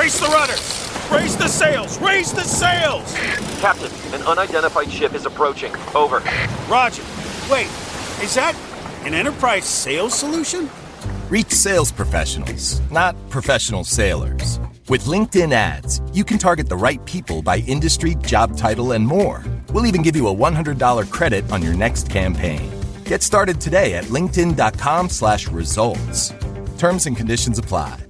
Brace the rudders! Raise the sails! Raise the sails! Captain, an unidentified ship is approaching. Over. Roger. Wait, is that an enterprise sales solution? Reach sales professionals, not professional sailors. With LinkedIn ads, you can target the right people by industry, job title, and more. We'll even give you a $100 credit on your next campaign. Get started today at linkedin.com/results. Terms and conditions apply.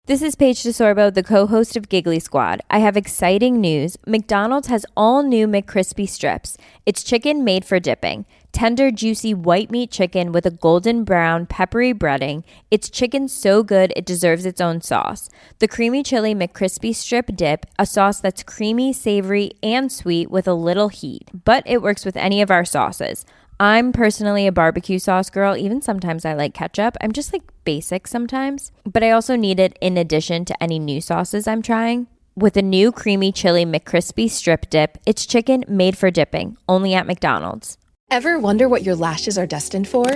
This is Paige DeSorbo, the co-host of Giggly Squad. I have exciting news. McDonald's has all new McCrispy strips. It's chicken made for dipping. Tender, juicy white meat chicken with a golden brown, peppery breading. It's chicken so good it deserves its own sauce. The creamy chili McCrispy strip dip, a sauce that's creamy, savory, and sweet with a little heat. But it works with any of our sauces. I'm personally a barbecue sauce girl. Even sometimes I like ketchup. I'm just like basic sometimes. But I also need it in addition to any new sauces I'm trying. With a new creamy chili McCrispy strip dip, it's chicken made for dipping, only at McDonald's. Ever wonder what your lashes are destined for?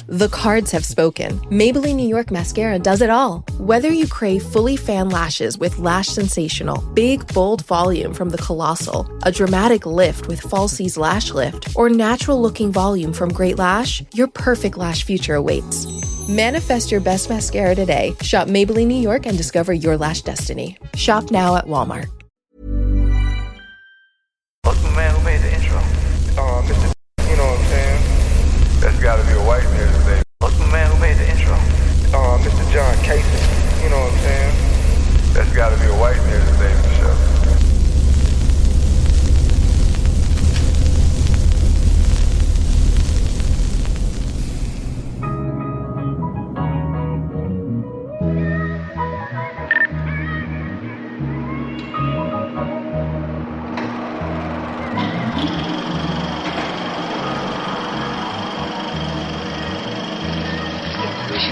The cards have spoken. Maybelline New York Mascara does it all. Whether you crave fully fan lashes with Lash Sensational, big, bold volume from the Colossal, a dramatic lift with Falsies Lash Lift, or natural-looking volume from Great Lash, your perfect lash future awaits. Manifest your best mascara today. Shop Maybelline New York and discover your lash destiny. Shop now at Walmart. What's the man who made the intro? Mr. You know what I'm saying? That's gotta be a white man today. What's the man who made the intro? Mr. John Casey. You know what I'm saying? That's gotta be a white man today for sure.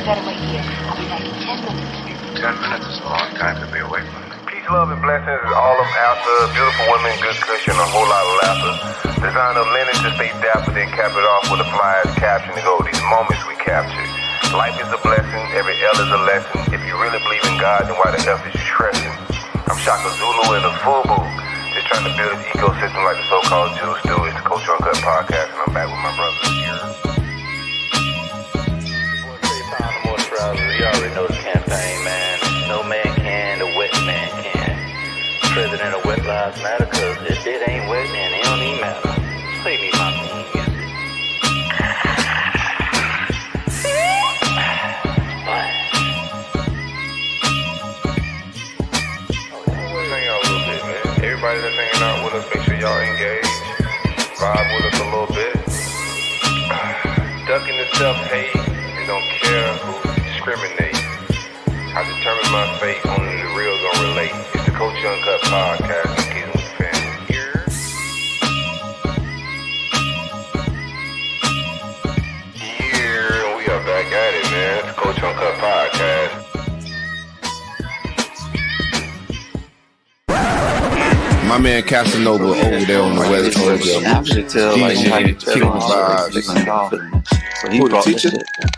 Better wait here. I'll be back in 10 minutes. 10 minutes is a long time to be away from it. Peace, love, and blessings is all I'm after. Beautiful women, good cushion, a whole lot of laughter. Designer linen to stay dapper, then cap it off with a flyer's caption to go these moments we captured. Life is a blessing, every L is a lesson. If you really believe in God, then why the F is you stressing? I'm Shaka Zulu and a FUBU. Just trying to build an ecosystem like the so-called Jews do. It's the Coach Uncut podcast, and I'm back with my brothers here. You already know the campaign, man. No man can, the wet man can. President of Wet Lives Matter, cause if it ain't wet, then it don't even matter. Play me my theme music. Hang out a little bit, man. Everybody that's hanging out with us, make sure y'all engage. Vibe with us a little bit. Ducking the self-hate and don't care who discriminate. I determine my fate, only the real gonna relate. It's the Coach Uncut podcast, and keep with the family here. Yeah, we are back at it, man. It's the Coach Uncut podcast. My man Casanova over there on the West Coast. I can tell, like, how you tell So he brought the shit.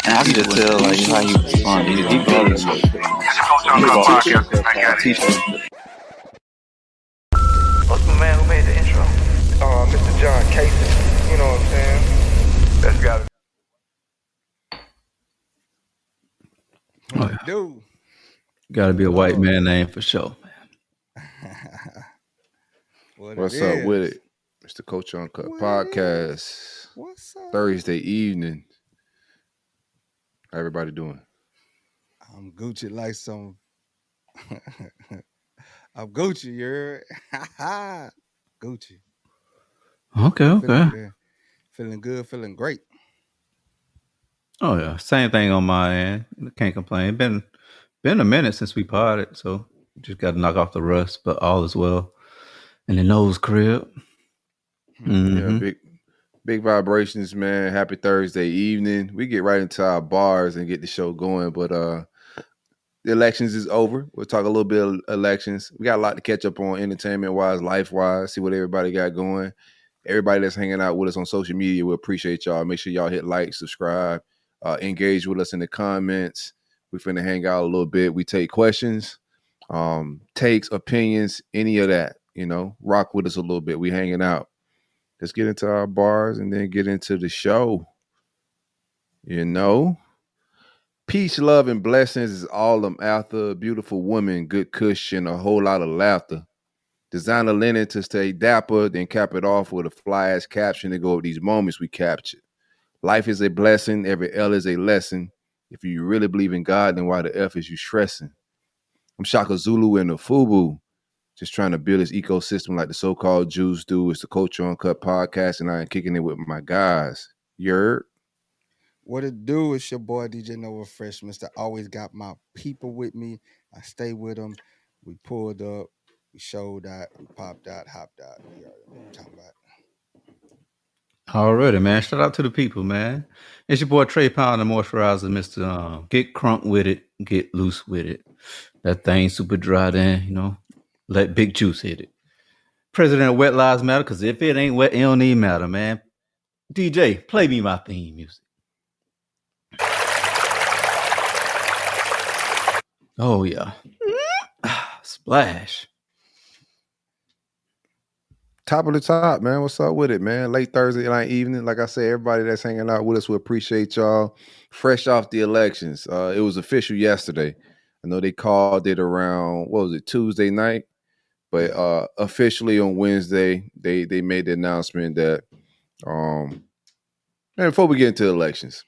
And I can just tell, like, how you respond. He brought it. What's the man who made the intro? Mr. John Casey. You know what I'm saying? That's got it. Oh, yeah. Dude. Got to be a white man name for sure. What's up with it? It's the Coach Uncut podcast. What's up? Thursday evening. How everybody doing? I'm Gucci like some. I'm Gucci, you heard? Gucci. Okay. Feeling good, feeling great. Oh yeah, same thing on my end. Can't complain. Been a minute since we parted, so just got to knock off the rust, but all is well. And the nose crib. Mm-hmm. Yeah, big vibrations, man. Happy Thursday evening. We get right into our bars and get the show going, but the elections is over. We'll talk a little bit of elections. We got a lot to catch up on entertainment-wise, life-wise, see what everybody got going. Everybody that's hanging out with us on social media, we appreciate y'all. Make sure y'all hit like, subscribe, engage with us in the comments. We finna hang out a little bit. We take questions. takes, opinions, any of that. Rock with us a little bit. We hanging out. Let's get into our bars and then get into the show. Peace, love, and blessings is all I'm after. A beautiful woman, good cushion, a whole lot of laughter. Designer linen to stay dapper, then cap it off with a fly-ass caption to go with these moments we captured. Life is a blessing. Every L is a lesson. If you really believe in God, then why the F is you stressing? I'm Shaka Zulu and the FUBU. Just trying to build this ecosystem like the so-called Jews do. It's the Culture Uncut podcast, and I am kicking it with my guys. You heard? What it do? It's your boy Djnovafresh, Mr. Always got my people with me. I stay with them. We pulled up, we showed out, we popped out, hopped out. You already know what I'm talking about. Already, man. Shout out to the people, man. It's your boy Trey Pound, the moisturizer, Mr. Get crunk with it, get loose with it. That thing super dry then, let Big Juice hit it. President of Wet Lives Matter, because if it ain't wet, it don't even matter, man. DJ, play me my theme music. Oh, yeah. Splash. Top of the top, man. What's up with it, man? Late Thursday night evening. Like I said, everybody that's hanging out with us, we appreciate y'all. Fresh off the elections. It was official yesterday. I know they called it around, Tuesday night? But officially on Wednesday, they made the announcement that, and before we get into elections,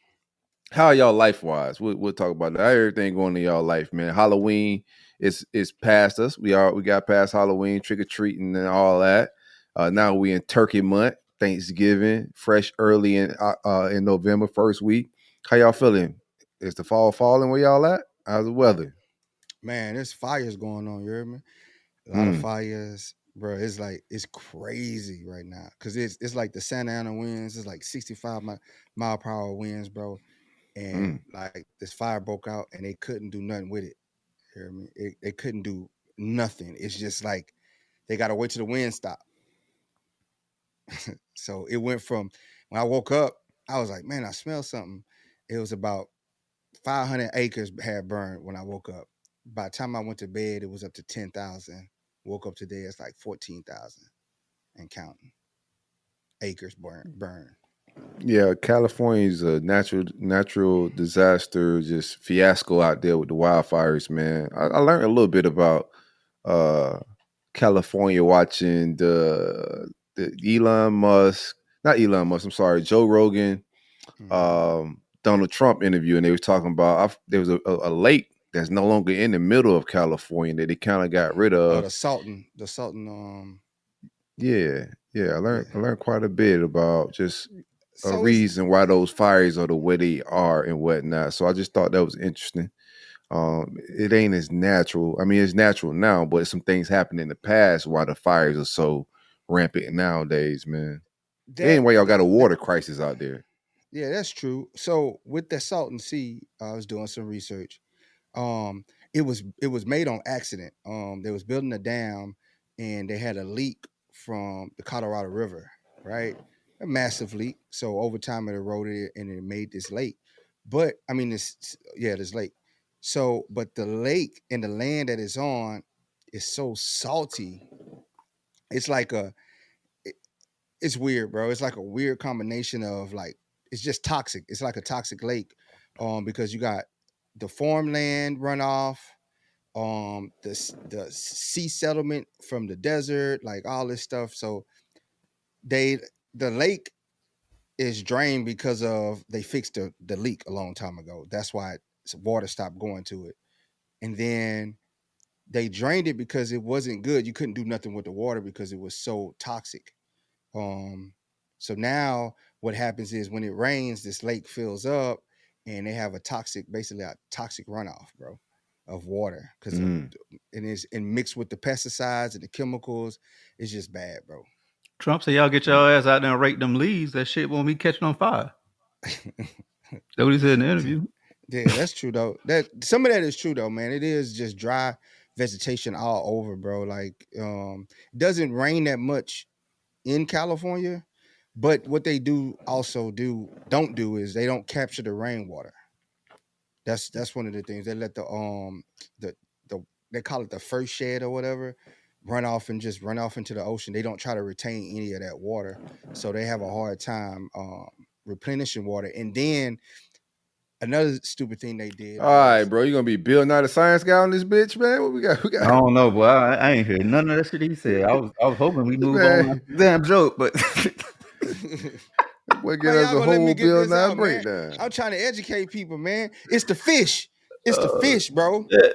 how y'all life-wise? We'll talk about that. How everything going in y'all life, man. Halloween is past us. We got past Halloween, trick-or-treating and all that. Now we in Turkey month, Thanksgiving, fresh early in November, first week. How y'all feeling? Is the fall falling where y'all at? How's the weather? Man, there's fires going on, you heard me? A lot of fires, bro. It's crazy right now. Cause it's like the Santa Ana winds, it's like 65 mile per hour winds, bro. And like this fire broke out and they couldn't do nothing with it. You hear me? They couldn't do nothing. It's just like they gotta wait till the wind stop. So it went from when I woke up, I was like, man, I smell something. It was about 500 acres had burned when I woke up. By the time I went to bed, it was up to 10,000. Woke up today, it's like 14,000 and counting acres burn. Yeah, California's a natural disaster, just fiasco out there with the wildfires, man. I learned a little bit about California watching the Elon Musk, not Elon Musk, I'm sorry, Joe Rogan, Donald Trump interview, and they were talking about there was a lake that's no longer in the middle of California that they kind of got rid of. The Salton. Yeah. I learned quite a bit about just a reason why those fires are the way they are and whatnot. So I just thought that was interesting. It ain't as natural. I mean, it's natural now, but some things happened in the past why the fires are so rampant nowadays, man. Anyway, y'all got a water crisis out there. Yeah, that's true. So with the Salton Sea, I was doing some research. It was made on accident. They was building a dam and they had a leak from the Colorado River, right? A massive leak. So over time it eroded it and it made this lake. But I mean this lake. So but the lake and the land that it's on is so salty. It's like it's weird, bro. It's like a weird combination of like it's just toxic. It's like a toxic lake. Because you got the farmland runoff, the sea settlement from the desert, like all this stuff. So the lake is drained because of they fixed the leak a long time ago. That's why water stopped going to it. And then they drained it because it wasn't good. You couldn't do nothing with the water because it was so toxic. So now what happens is when it rains, this lake fills up and they have basically a toxic runoff, bro, of water. Because and mixed with the pesticides and the chemicals, it's just bad, bro. Trump said, y'all get your ass out there and rake them leaves. That shit won't be catching on fire. That's what he said in the interview. Yeah, that's true, though. Some of that is true, though, man. It is just dry vegetation all over, bro. Like, it doesn't rain that much in California. But what they don't do is they don't capture the rainwater. That's one of the things. They let the they call it the first shed or whatever, run off into the ocean. They don't try to retain any of that water, so they have a hard time replenishing water. And then another stupid thing they did. All right, bro. You gonna be Bill Nye the Science Guy on this bitch, man? What we got? I don't know, boy. I ain't heard none of that shit he said. I was hoping we move Man. on. Damn joke, but Boy, get us a whole Bill Nye breakdown. I'm trying to educate people, man. It's the fish. It's the fish, bro. Yeah.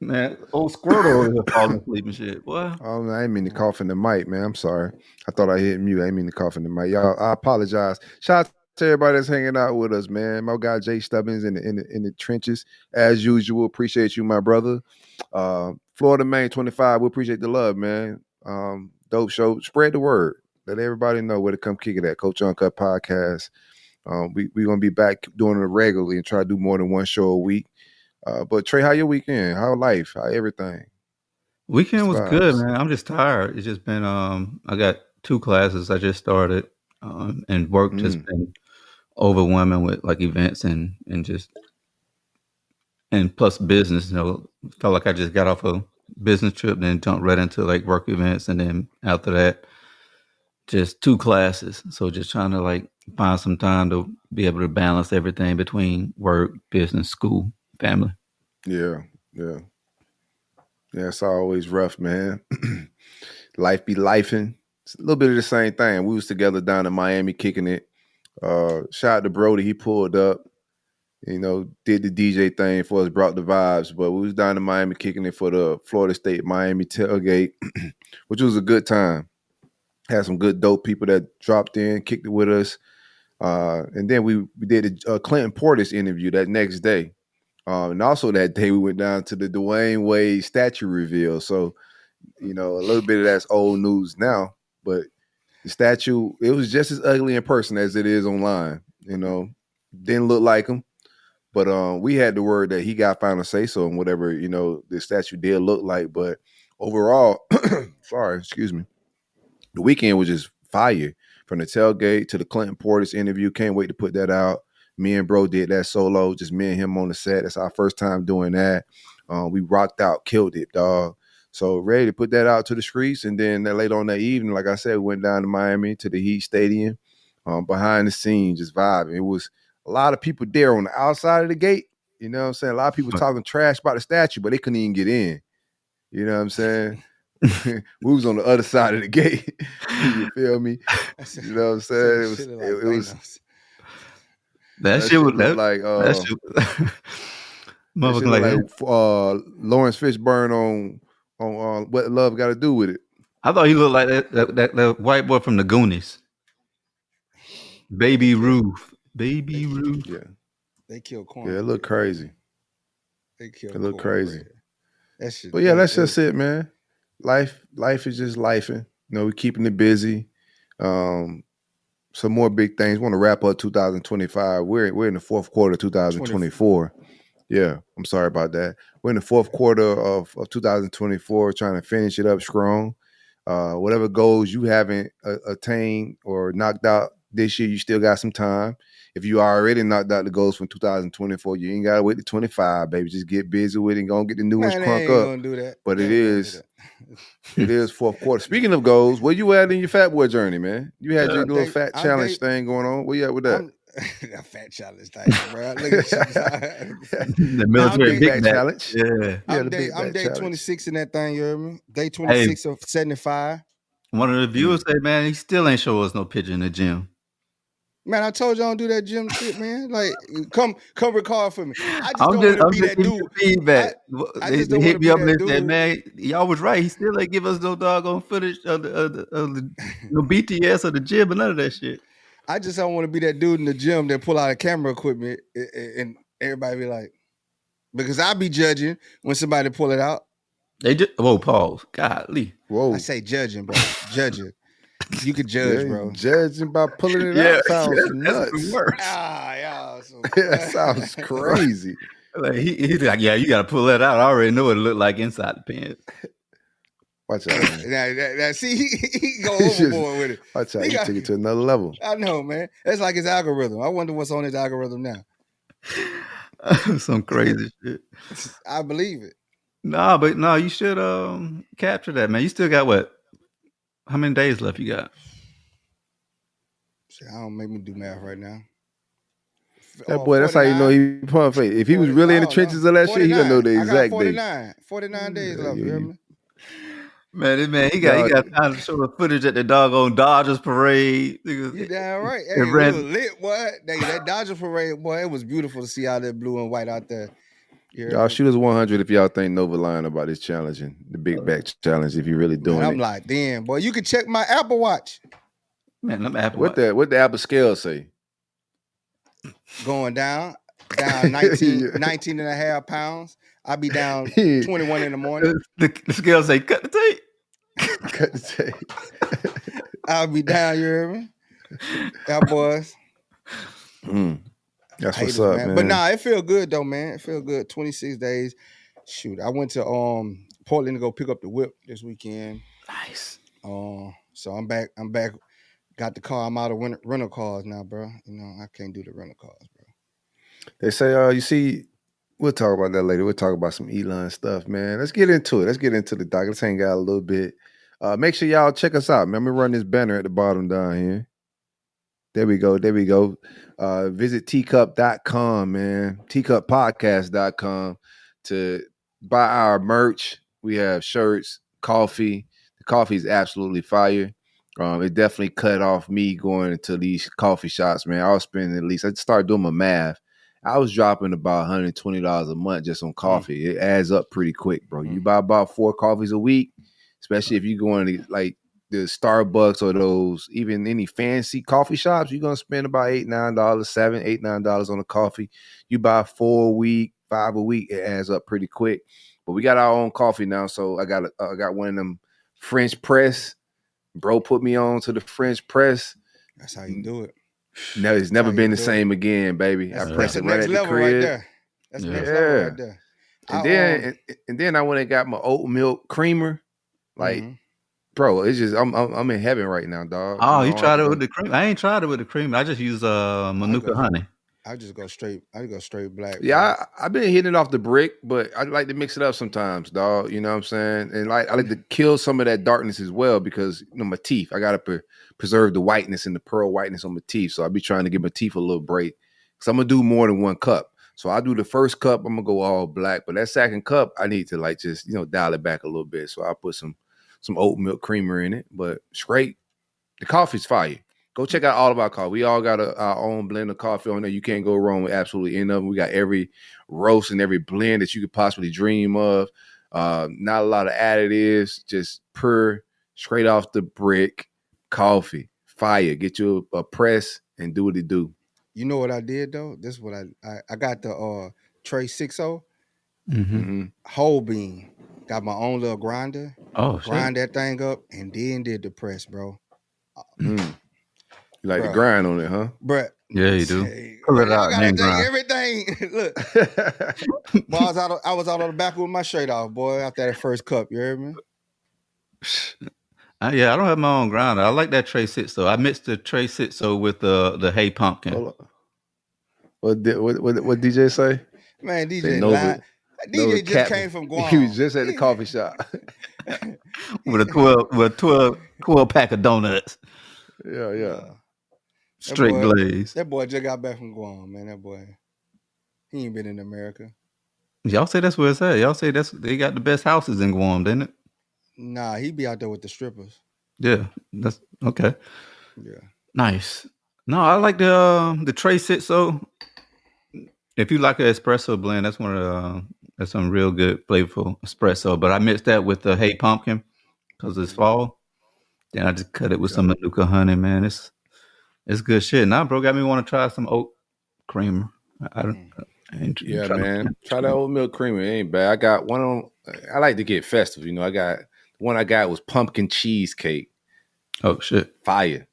Man, old squirrel over here falling asleep and shit. Boy. Oh, man, I didn't mean to cough in the mic, man. I'm sorry. I thought I hit mute. I didn't mean to cough in the mic. Y'all, I apologize. Shout out to everybody that's hanging out with us, man. My guy Jay Stubbins in the trenches as usual. Appreciate you, my brother. Florida Main 25. We appreciate the love, man. Dope show. Spread the word. Let everybody know where to come kick it at. Coach Uncut podcast. We're gonna be back doing it regularly and try to do more than one show a week. But Trey, how your weekend? How life? How everything? Weekend was good, man. I'm just tired. It's just been I got 2 classes I just started, and work just been overwhelming with like events and plus business. You know, felt like I just got off a business trip, then jumped right into like work events, and then after that, just 2 classes. So just trying to like find some time to be able to balance everything between work, business, school, family. Yeah. It's always rough, man. Life be lifing. It's a little bit of the same thing. We was together down in Miami kicking it. Shout out to Brody. He pulled up, did the DJ thing for us, brought the vibes. But we was down in Miami kicking it for the Florida State Miami tailgate, which was a good time. Had some good dope people that dropped in, kicked it with us. And then we did a Clinton Portis interview that next day. And also that day we went down to the Dwayne Wade statue reveal. So, a little bit of that's old news now, but the statue, it was just as ugly in person as it is online. Didn't look like him, but we had the word that he got final say so and whatever, the statue did look like. But overall, sorry, excuse me. The weekend was just fire from the tailgate to the Clinton Portis interview. Can't wait to put that out. Me and bro did that solo, just me and him on the set. That's our first time doing that. We rocked out, killed it, dog. So ready to put that out to the streets. And then later on that evening, like I said, we went down to Miami to the Heat Stadium, behind the scenes, just vibing. It was a lot of people there on the outside of the gate. You know what I'm saying? A lot of people talking trash about the statue, but they couldn't even get in. You know what I'm saying? We was on the other side of the gate. You feel me? You know what I'm saying? It was that shit would look like Lawrence Fishburne on What Love Got to Do with It. I thought he looked like that white boy from the Goonies. Baby Ruth. Yeah. They killed Corn. Yeah, it looked crazy. It looked crazy. But yeah, that's just it, man. Life is just lifing. We're keeping it busy. Some more big things. Want to wrap up 2025. We're in the fourth quarter of 2024. Yeah, I'm sorry about that. We're in the fourth quarter of 2024, trying to finish it up strong. Whatever goals you haven't attained or knocked out this year, you still got some time. If you already knocked out the goals from 2024, you ain't got to wait to 25, baby. Just get busy with it and go and get the new ones crunk up. Gonna do that. But it is fourth quarter. Speaking of goals, where you at in your fat boy journey, man? You had your little fat challenge thing going on. Where you at with that? That fat challenge thing, bro. Look at you. The military big challenge. Yeah. I'm day 26 in that thing, you heard me? Day 26 of 75. One of the viewers said, man, he still ain't show us no picture in the gym. Man, I told you I don't do that gym shit, man. Like, come record for me. I just don't want to be that dude. Feedback. I just they don't hit me up want to and be that said, dude. man, y'all was right. He still ain't give us no doggone footage of the no BTS or the gym or none of that shit. I just don't want to be that dude in the gym that pull out a camera equipment and everybody be like, because I be judging when somebody pull it out. They just pause. Golly. Whoa. I say judging, bro. Judging. You could judge, bro. Judging by pulling it out sounds nuts. That's worse. That sounds crazy. Like he's like, yeah, you got to pull that out. I already know what it looked like inside the pants. Watch out, man. Now, see, he go overboard with it. Watch out, you took it to another level. I know, man. That's like his algorithm. I wonder what's on his algorithm now. Some crazy shit. I believe it. Nah, but no, you should capture that, man. You still got what? How many days left you got? Shit, I don't make me do math right now. That boy, that's how you know he pump fake. If he was 40, really I in the don't know. trenches of that shit, he gonna know the 49. I got exact date. 49 days left. You hear me? Man, he got time to show the footage at the doggone Dodgers parade. You damn right. It Hey, we ran- was lit, boy. That Dodger parade, boy, it was beautiful to see all that blue and white out there. You hear Y'all me? shoot us 100 if y'all think Nova lying about this challenging, the big back challenge. If you really doing Man, I'm it, like, damn, boy, you can check my Apple Watch. Man, I'm Apple what Watch. the Apple scale say? Going down 19 and a half pounds. I'll be down 21 in the morning. The scale say cut the tape. Cut the tape. I'll be down, you hear me? That boys. That's Haters, what's up, man. But nah, it feel good though, man. It feel good. 26 days. Shoot, I went to Portland to go pick up the whip this weekend. Nice. So I'm back. Got the car. I'm out of rental cars now, bro. You know, I can't do the rental cars, bro. They say, you see, we'll talk about that later. We'll talk about some Elon stuff, man. Let's get into it. Let's get into the doc. Let's hang out a little bit. Make sure y'all check us out, man. Let me run this banner at the bottom down here. There we go. Visit teacup.com, man. teacuppodcast.com to buy our merch. We have shirts, coffee. The coffee is absolutely fire. It definitely cut off me going into these coffee shops, man. I was spending I started doing my math. I was dropping about $120 a month just on coffee. It adds up pretty quick, bro. You buy about 4 coffees a week, especially if you're going to like the Starbucks or those, even any fancy coffee shops, you're going to spend about $8, $9, $7, $8, $9 on a coffee. You buy 4 a week, 5 a week, it adds up pretty quick. But we got our own coffee now, so I got one of them French press. Bro put me on to the French press. That's how you do it. No, it's never been the same again, baby. I pressed it right at the crib. Right there. That's the next level right there. And then I went and got my oat milk creamer. Like, bro, it's just I'm in heaven right now, dog. Oh, you tried it with the cream? I ain't tried it with the cream. I just use Manuka honey. I just go straight. I go straight black. Yeah, I've been hitting it off the brick, but I like to mix it up sometimes, dog. You know what I'm saying? And like I like to kill some of that darkness as well because my teeth. I gotta preserve the whiteness and the pearl whiteness on my teeth. So I be trying to give my teeth a little break. Cause I'm gonna do more than 1 cup. So I do the first cup, I'm gonna go all black, but that second cup, I need to like just dial it back a little bit. So I put some oat milk creamer in it, but straight. The coffee's fire. Go check out all of our coffee. We all got our own blend of coffee on there. You can't go wrong with absolutely any of them. We got every roast and every blend that you could possibly dream of. Not a lot of additives, just pure, straight off the brick coffee. Fire. Get you a press and do what it do. You know what I did though? This is what I got the Tray 6.0 whole bean. Got my own little grinder. Oh, grind that thing up and then did the press, bro. You like the grind on it, huh? Bruh. Yeah, you do. Pull it out and grind. Everything. Look. Boy, I was out on the back with my shirt off, boy, after that first cup. You heard me? Yeah, I don't have my own grinder. I like that Tray 6.0. I mixed the Tray 6.0 with the Hey Pumpkin. What DJ say? Man, DJ lied. DJ just came from Guam. He was just at the coffee shop. with a 12 pack of donuts. Yeah. Straight glaze. That boy just got back from Guam, man. That boy, he ain't been in America. Y'all say that's where it's at. Y'all say they got the best houses in Guam, didn't it? Nah, he be out there with the strippers. Yeah, that's okay. Yeah, nice. No, I like the Tray 6.0. If you like an espresso blend, that's that's some real good flavorful espresso. But I mixed that with the Hey Pumpkin because it's fall. Then I just cut it with some Manuka honey, man. It's good shit. Now, bro, got me want to try some oat creamer. Yeah, man. Try that oat milk creamer. It ain't bad. I got one on. I like to get festive. I got one I got was pumpkin cheesecake. Oh shit, fire.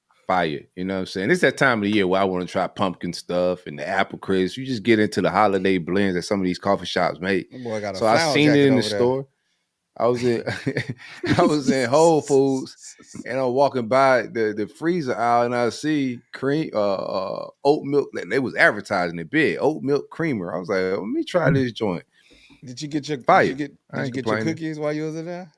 You know what I'm saying? It's that time of the year where I want to try pumpkin stuff and the apple crisp. You just get into the holiday blends that some of these coffee shops make. So I seen it in the store. I was in Whole Foods and I'm walking by the freezer aisle and I see cream oat milk. They was advertising it big, oat milk creamer. I was like, let me try this joint. Did you get your Fire. Did I you ain't get your complaining. cookies while you was in there?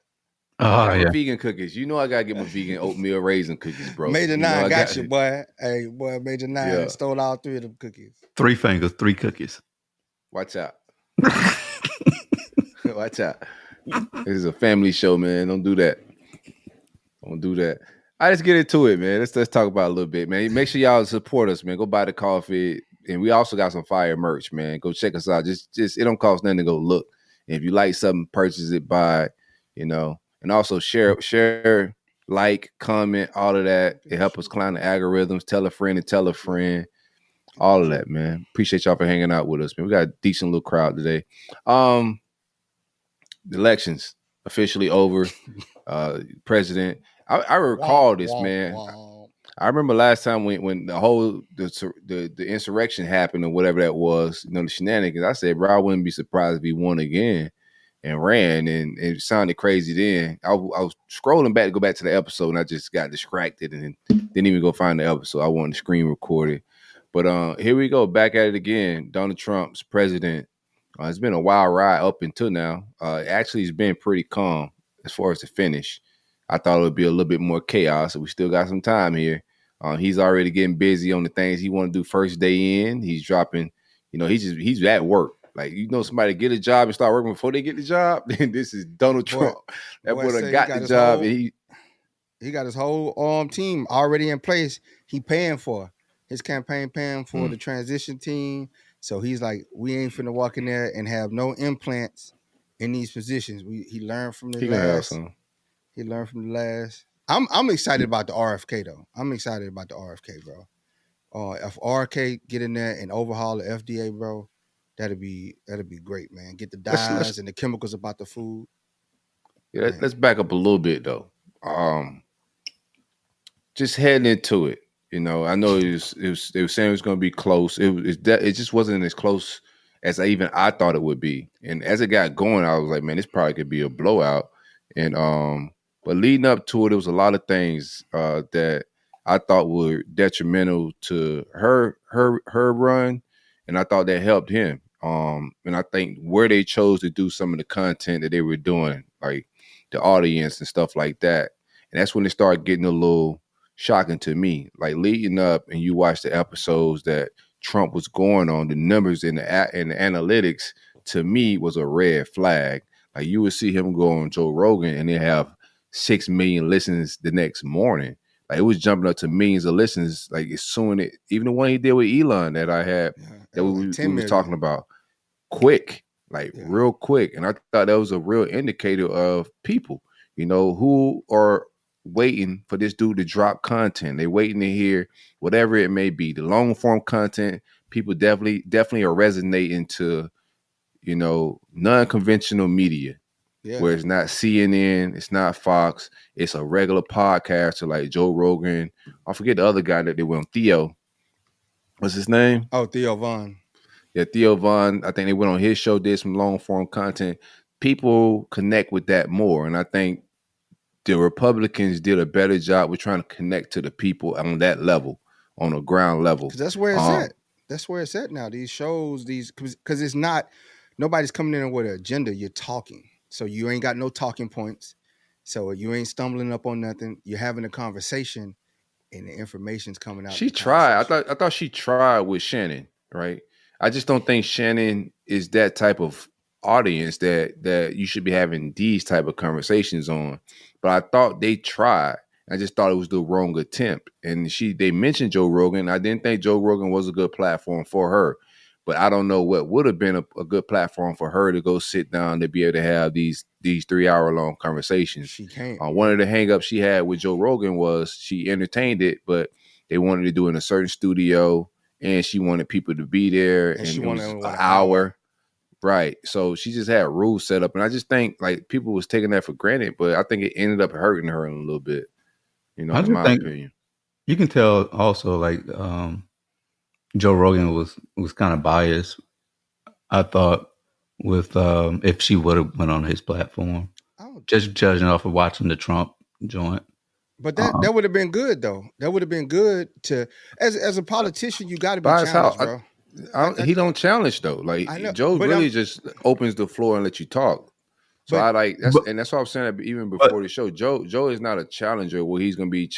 Oh Got my yeah. vegan cookies. You know I gotta get my vegan oatmeal raisin cookies, bro. Major You know Nine I got you, boy. Hey, boy, Major Nine Yeah. stole all 3 of them cookies. 3 fingers, 3 cookies. Watch out. Watch out. This is a family show, man. Don't do that. Don't do that. I just get into it, man. Let's talk about it a little bit, man. Make sure y'all support us, man. Go buy the coffee. And we also got some fire merch, man. Go check us out. Just it don't cost nothing to go look. And if you like something, purchase it, buy it, you know. And also share, like, comment, all of that. It helps us climb the algorithms. Tell a friend and tell a friend. All of that, man. Appreciate y'all for hanging out with us, man. We got a decent little crowd today. The elections officially over. President. I recall this, man. I remember last time when the whole the insurrection happened or whatever that was, you know, the shenanigans. I said, bro, I wouldn't be surprised if he won again and ran, and it sounded crazy then. I was scrolling back to go back to the episode, and I just got distracted and didn't even go find the episode. I wanted to screen record it. But here we go, back at it again. Donald Trump's president. It's been a wild ride up until now. Actually, it's been pretty calm as far as the finish. I thought it would be a little bit more chaos, so we still got some time here. He's already getting busy on the things he want to do first day in. He's dropping, you know, he's at work. Like, you know, somebody get a job and start working before they get the job. Then this is Donald Trump. That boy done got the job. And he got his whole team already in place. He paying for his campaign, paying for the transition team. So he's like, we ain't finna walk in there and have no implants in these positions. He learned from the last. He learned from the last. I'm excited about the RFK though. I'm excited about the RFK, bro. If RFK get in there and overhaul the FDA, bro, that'd be great, man. Get the dyes and the chemicals about the food. Yeah, let's back up a little bit though. Just heading into it, you know. I know they were saying it was going to be close. It just wasn't as close as I thought it would be. And as it got going, I was like, man, this probably could be a blowout. And but leading up to it, there was a lot of things that I thought were detrimental to her run, and I thought that helped him. And I think where they chose to do some of the content that they were doing, like the audience and stuff like that, and that's when it started getting a little shocking to me. Like leading up, and you watch the episodes that Trump was going on, the numbers in the analytics to me was a red flag. Like you would see him go on Joe Rogan and they have 6 million listens the next morning. Like it was jumping up to millions of listens. Like as soon as even the one he did with Elon that I had that we was talking about, quick, real quick. And I thought that was a real indicator of people, you know, who are waiting for this dude to drop content. They waiting to hear whatever it may be. The long form content, people definitely are resonating to, you know, non-conventional media, where it's not CNN, it's not Fox, it's a regular podcaster like Joe Rogan. I forget the other guy that they went on, Theo. What's his name? Oh, Theo Von. Yeah, Theo Von. I think they went on his show, did some long-form content. People connect with that more, and I think the Republicans did a better job with trying to connect to the people on that level, on a ground level. Because that's where it's at. That's where it's at now. These shows, because it's not, nobody's coming in with an agenda. You're talking. So you ain't got no talking points. So you ain't stumbling up on nothing. You're having a conversation and the information's coming out. She tried. I thought she tried with Shannon, right? I just don't think Shannon is that type of audience that you should be having these type of conversations on. But I thought they tried. I just thought it was the wrong attempt. And they mentioned Joe Rogan. I didn't think Joe Rogan was a good platform for her. But I don't know what would have been a good platform for her to go sit down to be able to have these 3-hour-long conversations. She can't. One of the hangups she had with Joe Rogan was she entertained it, but they wanted to do it in a certain studio, and she wanted people to be there, and she it was wanted an hour. Right. So she just had rules set up, and I just think like people was taking that for granted, but I think it ended up hurting her a little bit, you know, in my opinion. You can tell also like Joe Rogan was kind of biased, I thought, with if she would have went on his platform. Just judging off of watching the Trump joint. But that would have been good though. That would have been good to as a politician, you gotta be challenged, bro. He don't challenge though. Like I know, Joe but really just opens the floor and lets you talk. So but I like that's why I'm saying that even before the show, Joe is not a challenger where he's gonna be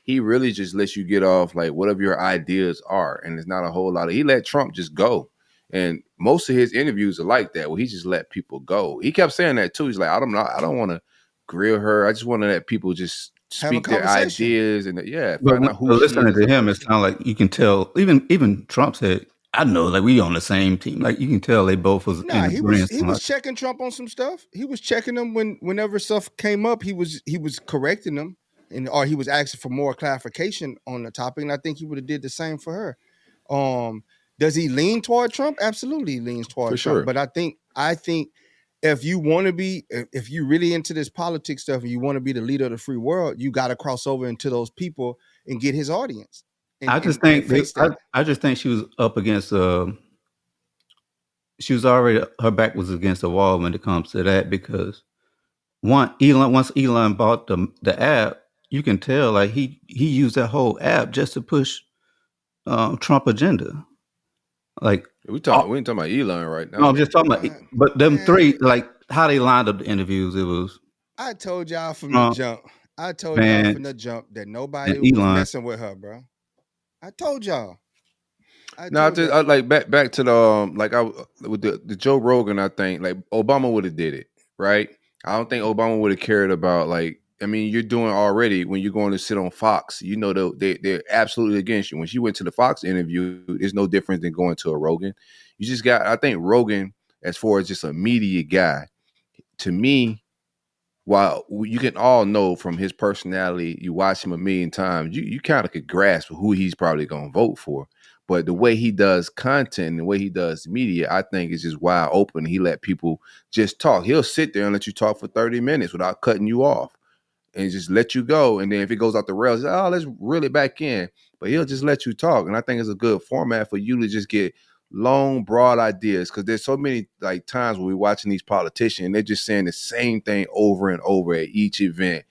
he really just lets you get off like whatever your ideas are, and it's not a whole lot of. He let Trump just go, and most of his interviews are like that where he just let people go. He kept saying that too. He's like, I don't want to grill her. I just want to let people just speak their ideas and find out who she listening is. to him, it sounds like you can tell. Even Trump said, "I know, like we on the same team." Like you can tell they both was in he was checking Trump on some stuff. He was checking them whenever stuff came up. He was correcting them, or he was asking for more clarification on the topic. And I think he would have did the same for her. Does he lean toward Trump? Absolutely, he leans toward For Trump. sure. But I think if you want to be, if you really into this politics stuff and you want to be the leader of the free world, you got to cross over into those people and get his audience. I just think she was up against. She was already, her back was against the wall when it comes to that, because once Elon bought the app, you can tell like he used that whole app just to push Trump agenda. Like we ain't talking about Elon right now. No, I'm just talking about, but them three, like how they lined up the interviews, it was. I told y'all from Trump, the jump. I told y'all from the jump that nobody was messing with her, bro. I told y'all. I like back to the with the Joe Rogan. I think like Obama would have did it, right? I don't think Obama would have cared about you're doing already when you're going to sit on Fox. You know they're absolutely against you. When she went to the Fox interview, it's no different than going to a Rogan. You just got. I think Rogan, as far as just a media guy, to me, while you can all know from his personality, you watch him a million times, you kind of could grasp who he's probably going to vote for. But the way he does content and the way he does media, I think is just wide open. He let people just talk. He'll sit there and let you talk for 30 minutes without cutting you off and just let you go. And then if it goes off the rails, let's reel it back in. But he'll just let you talk. And I think it's a good format for you to just get long, broad ideas, because there's so many like times when we're watching these politicians and they're just saying the same thing over and over at each event,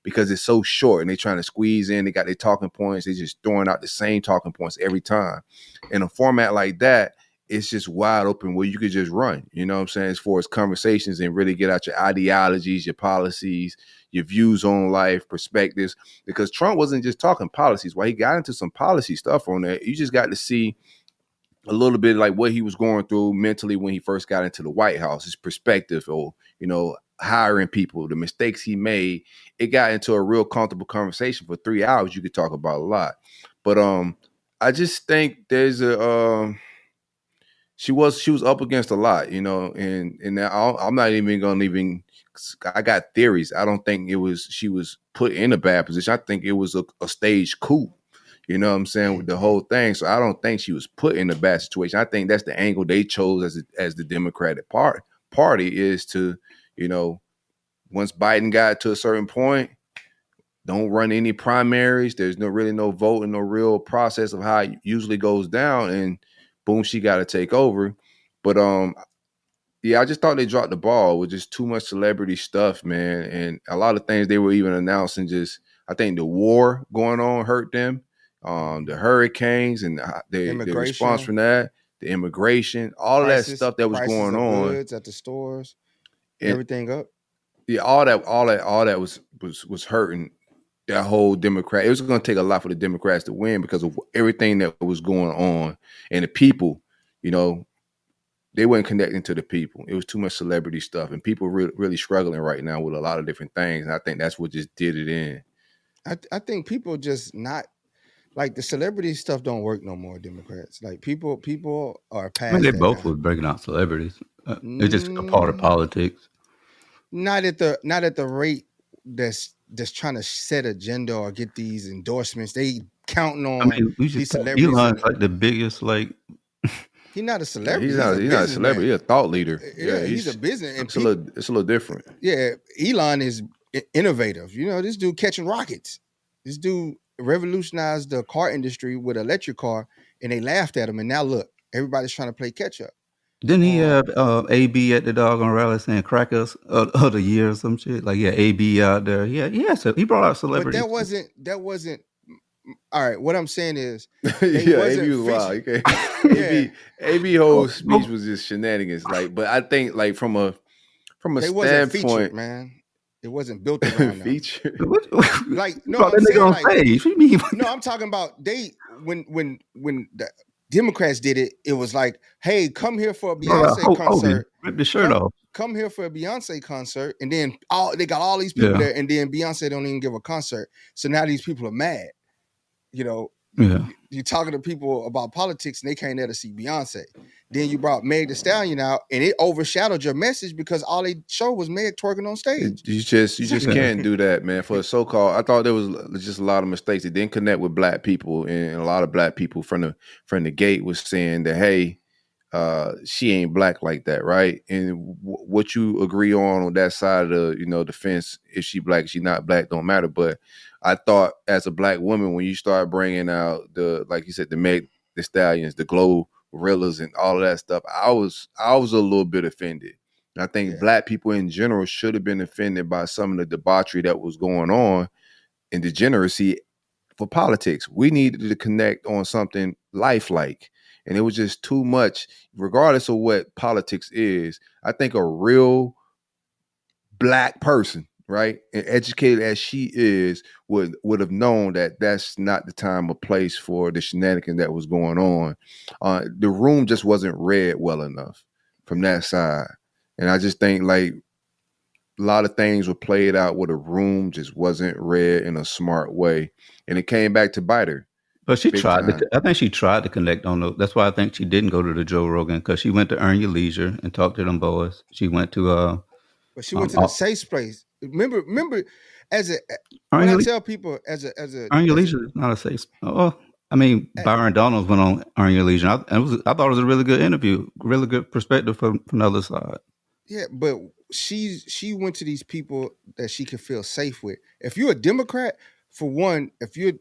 because it's so short and they're trying to squeeze in. They got their talking points. They're just throwing out the same talking points every time. In a format like that, it's just wide open where you could just run, you know what I'm saying, as far as conversations and really get out your ideologies, your policies, your views on life, perspectives, because Trump wasn't just talking policies. While he got into some policy stuff on there, you just got to see a little bit like what he was going through mentally when he first got into the White House, his perspective, or, hiring people, the mistakes he made. It got into a real comfortable conversation for 3 hours. You could talk about a lot. But I just think there's she was up against a lot, and now I'm not even gonna I got theories. I don't think she was put in a bad position. I think it was a stage coup. You know what I'm saying, with the whole thing. So I don't think she was put in a bad situation. I think that's the angle they chose as the Democratic Party is to, once Biden got to a certain point, don't run any primaries. There's really no vote and no real process of how it usually goes down. And boom, she got to take over. But I just thought they dropped the ball with just too much celebrity stuff, man. And a lot of things they were even announcing, I think the war going on hurt them. The hurricanes and the response from that, the immigration, all of that stuff that was going on, goods at the stores, everything up. Yeah, all that was hurting that whole Democrat. It was going to take a lot for the Democrats to win because of everything that was going on, and the people, they weren't connecting to the people. It was too much celebrity stuff, and people really struggling right now with a lot of different things. And I think that's what just did it in. I think people just not. Like the celebrity stuff don't work no more, Democrats. Like people are past. They both was breaking out celebrities. It's just a part of politics. Not at the rate that's trying to set agenda or get these endorsements. They counting on these celebrities. Elon's like the biggest. Like he's not a celebrity. He's not a celebrity. He's a thought leader. Yeah, he's a business. It's a little different. Yeah, Elon is innovative. This dude catching rockets. This dude revolutionized the car industry with an electric car, and they laughed at him. And now look, everybody's trying to play catch up. Didn't he have AB at the doggone rally saying "crack us" of the year or some shit? Like AB out there. So he brought out celebrities. But that wasn't. All right, what I'm saying is, AB was wild. AB whole Oh, speech was just shenanigans. Like, but I think like from a They wasn't featured, standpoint, man. It wasn't built around them. feature. Like, no, brought I'm that nigga saying on like, stage. What do you mean? no, I'm talking about when the Democrats did it. It was like, hey, come here for a Beyonce Hogan concert. ripped the shirt off. Come here for a Beyonce concert, and then they got all these people there, and then Beyonce don't even give a concert. So now these people are mad. You know, you're talking to people about politics, and they came there to see Beyonce. Then you brought Meg Thee Stallion out, and it overshadowed your message because all they showed was Meg twerking on stage. You just can't do that, man. For a so-called, I thought there was just a lot of mistakes. It didn't connect with black people, and a lot of black people from the gate was saying that, hey, she ain't black like that, right? And what you agree on that side of the fence, if she black, if she not black, don't matter. But I thought as a black woman, when you start bringing out like you said, the Meg Thee Stallions, the Glow Gorillas, and all of that stuff, I was a little bit offended. And I think black people in general should have been offended by some of the debauchery that was going on and degeneracy for politics. We needed to connect on something lifelike. And it was just too much, regardless of what politics is. I think a real black person, right, and educated as she is, would have known that that's not the time or place for the shenanigans that was going on. The room just wasn't read well enough from that side. And I just think like a lot of things were played out where the room just wasn't read in a smart way. And it came back to bite her. But she tried. I think she tried to connect on those. That's why I think she didn't go to the Joe Rogan, because she went to Earn Your Leisure and talked to them boys. She went to but she went to the safe place. Remember, when I tell people as a Earn Your Leisure is not a safe. Oh, I mean, Byron Donalds went on Earn Your Leisure. I thought it was a really good interview, really good perspective from the other side. Yeah, but she went to these people that she could feel safe with. If you're a Democrat, for one, if you're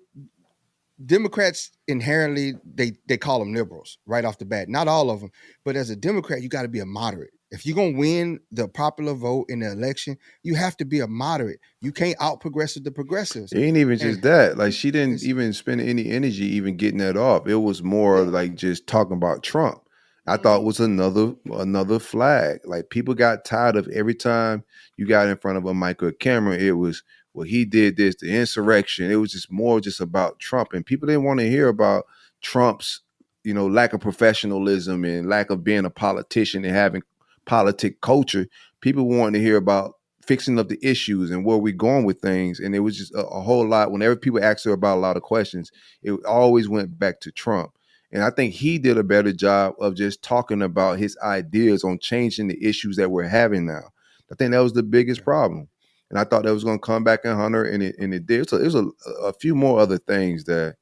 Democrats inherently, they call them liberals right off the bat. Not all of them, but as a Democrat, you got to be a moderate. If you're gonna win the popular vote in the election, you have to be a moderate. You can't out progressive the progressives. It ain't even just that. Like, she didn't even spend any energy even getting that off. It was more like just talking about Trump. I thought it was another flag. Like, people got tired of every time you got in front of a mic or camera, it was, well, he did this, the insurrection. It was just more just about Trump. And people didn't want to hear about Trump's, lack of professionalism and lack of being a politician and having politic culture. People wanted to hear about fixing up the issues and where we're going with things. And it was just a whole lot. Whenever people asked her about a lot of questions, it always went back to Trump. And I think he did a better job of just talking about his ideas on changing the issues that we're having now. I think that was the biggest problem. And I thought that was going to come back and hunt her, and it did. So it was a few more other things that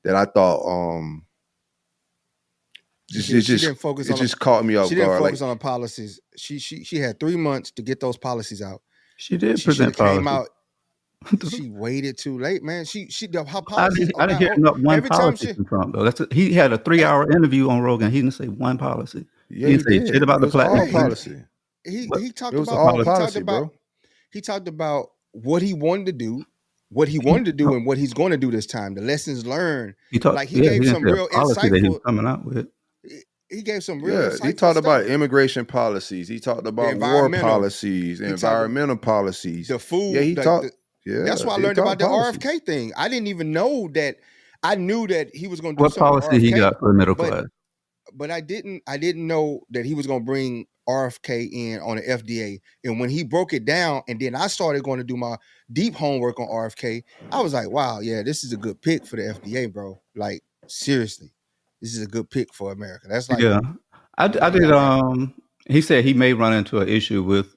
I thought just caught me off guard. She didn't focus on her policies. She had 3 months to get those policies out. She did present policies. Came out. She waited too late, man. Her policies. I didn't hear not one policy from Trump though. He had a 3-hour interview on Rogan. He didn't say one policy. Yeah, he didn't say shit about the platform. Policy. He talked about he talked about what he wanted to do, and what he's going to do this time. The lessons learned. He gave some real insightful. That he was coming out with. He gave some real. He talked about immigration policies. He talked about war policies, environmental policies. The food. Yeah, he talked. Yeah, that's why I learned about the RFK thing. I didn't even know that. I knew that he was going to do what policy he got for the middle class, but I didn't know that he was going to bring RFK in on the FDA. And when he broke it down, and then I started going to do my deep homework on RFK, I was like, wow, yeah, this is a good pick for the FDA, bro. Like, seriously, this is a good pick for America. That's like, yeah, I did. He said he may run into an issue with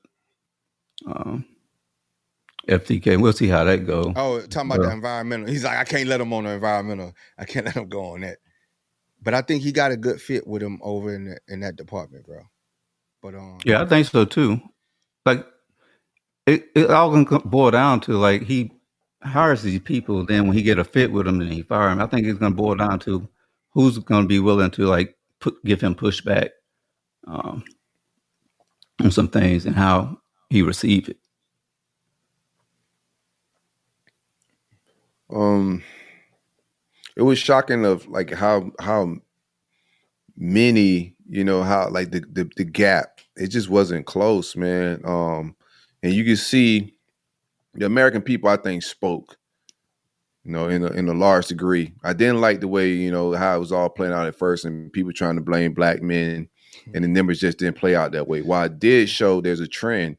FTK. We'll see how that goes. Oh, talking about the environmental. He's like, I can't let him on the environmental. I can't let him go on that. But I think he got a good fit with him over in that department, bro. But yeah, I think so too. Like, it all gonna boil down to, like, he hires these people, then when he get a fit with them, then he fire him. I think it's gonna boil down to who's gonna be willing to, like, give him pushback on some things and how he receive it. It was shocking of like how many, how like the gap, it just wasn't close, man. And you can see the American people, I think, spoke, in a large degree. I didn't like the way, how it was all playing out at first and people trying to blame black men, and the numbers just didn't play out that way. While it did show there's a trend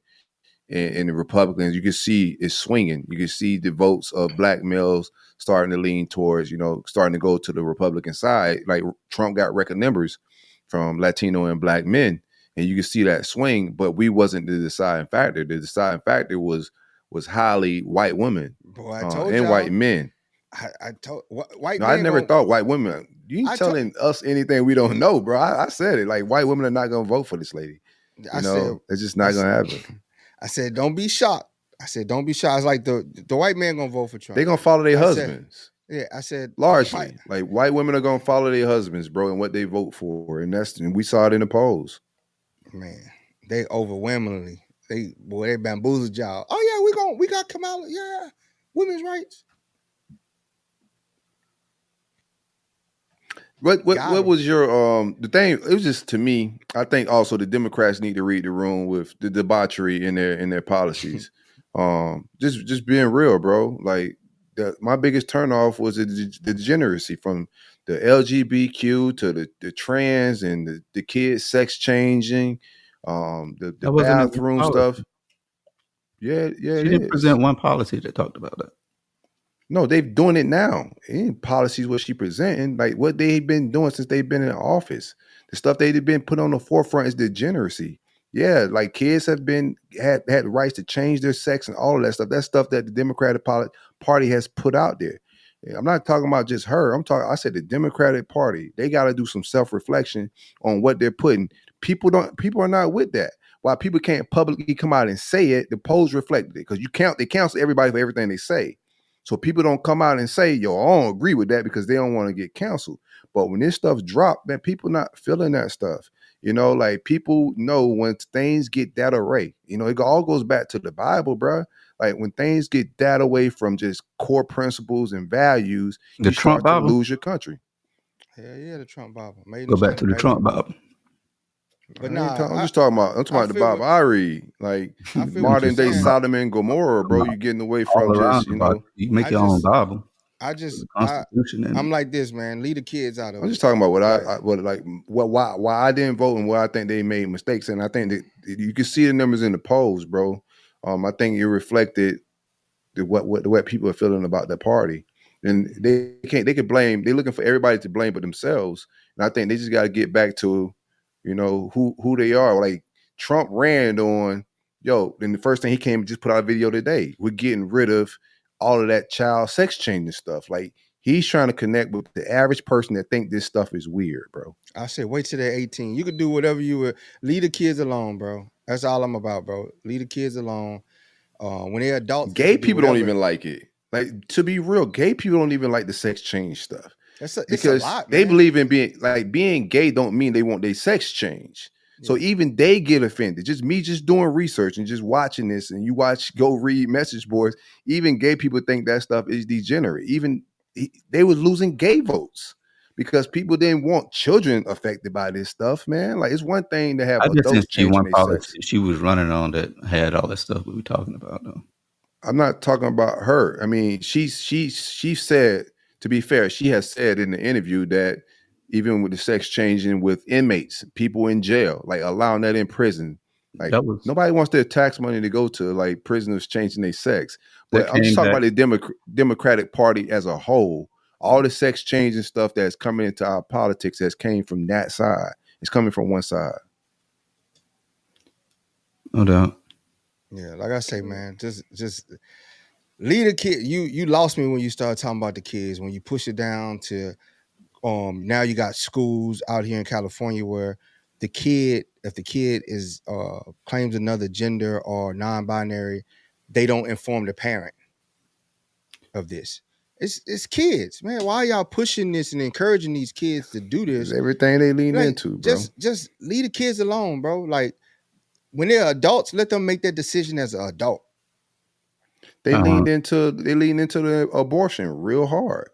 in the Republicans, you can see it's swinging. You can see the votes of black males starting to lean towards, starting to go to the Republican side. Like Trump got record numbers from Latino and black men, and you can see that swing. But we wasn't the deciding factor. The deciding factor was highly white women, Boy, I told and y'all, white men. I told white. No, men I never gonna, thought white women. You ain't telling us anything we don't know, bro. I said it. Like, white women are not gonna vote for this lady. It's just not gonna happen. I said, don't be shocked. I said, don't be shocked. It's like the white man gonna vote for Trump. They gonna follow their husbands. I said largely, like white women are gonna follow their husbands, bro, and what they vote for, and we saw it in the polls. Man, they overwhelmingly they bamboozled y'all. Oh yeah, we got Kamala. Yeah, women's rights. What was your the thing? It was just, to me, I think also the Democrats need to read the room with the debauchery in their policies. Just being real, bro. Like my biggest turnoff was the degeneracy from the LGBTQ to the trans and the kids sex changing, the bathroom stuff. Yeah, she didn't present one policy that talked about that. No, they're doing it now. Ain't policies what she presenting, like what they've been doing since they've been in office. The stuff they've been put on the forefront is degeneracy. Yeah, like kids have had the rights to change their sex and all of that stuff. That's stuff that the Democratic Party has put out there. I'm not talking about just her. I said the Democratic Party. They got to do some self-reflection on what they're putting. People are not with that. While people can't publicly come out and say it, the polls reflect it, because they counsel everybody for everything they say. So people don't come out and say, yo, I don't agree with that, because they don't want to get canceled. But when this stuff dropped, man, people not feeling that stuff. Like people know when things get that array. It all goes back to the Bible, bro. Like when things get that away from just core principles and values, you start to lose your country. Hell yeah, the Trump Bible. Go back to the Trump Bible. But I'm just talking about the Bible I read, like modern day Sodom and Gomorrah, bro. You're getting away from just, you make your own Bible. I'm like this, man. Leave the kids out of it. I'm just talking about why I didn't vote and why I think they made mistakes, and I think that you can see the numbers in the polls, bro. I think it reflected what people are feeling about the party, and they're looking for everybody to blame but themselves, and I think they just got to get back to who they are. Like Trump ran on, then the first thing he came and just put out a video today. We're getting rid of all of that child sex changing stuff. Like he's trying to connect with the average person that think this stuff is weird, bro. I said, wait till they're 18. You can do whatever you would. Leave the kids alone, bro. That's all I'm about, bro. Leave the kids alone. When they're adults, gay people don't even like it. Like, to be real, gay people don't even like the sex change stuff. It's a lot, they believe in being gay don't mean they want their sex change. Yeah. So even they get offended. Just me doing research and just watching this, and go read message boards. Even gay people think that stuff is degenerate. Even they was losing gay votes because people didn't want children affected by this stuff, man. Like, it's one thing to have adults change their sex. She was running on that had all that stuff we were talking about, though. I'm not talking about her. I mean, she said, to be fair, she has said in the interview that even with the sex changing with inmates, people in jail, like allowing that in prison, like nobody wants their tax money to go to like prisoners changing their sex. But I'm just talking about the Democratic Party as a whole. All the sex changing stuff that's coming into our politics has came from that side. It's coming from one side. No doubt. Yeah, like I say, man, just leave the kid. You lost me when you started talking about the kids. When you push it down to now you got schools out here in California where if the kid is claims another gender or non-binary, they don't inform the parent of this. It's kids, man. Why are y'all pushing this and encouraging these kids to do this? It's everything they lean into, bro. Just leave the kids alone, bro. Like, when they're adults, let them make that decision as an adult. They leaned into the abortion real hard.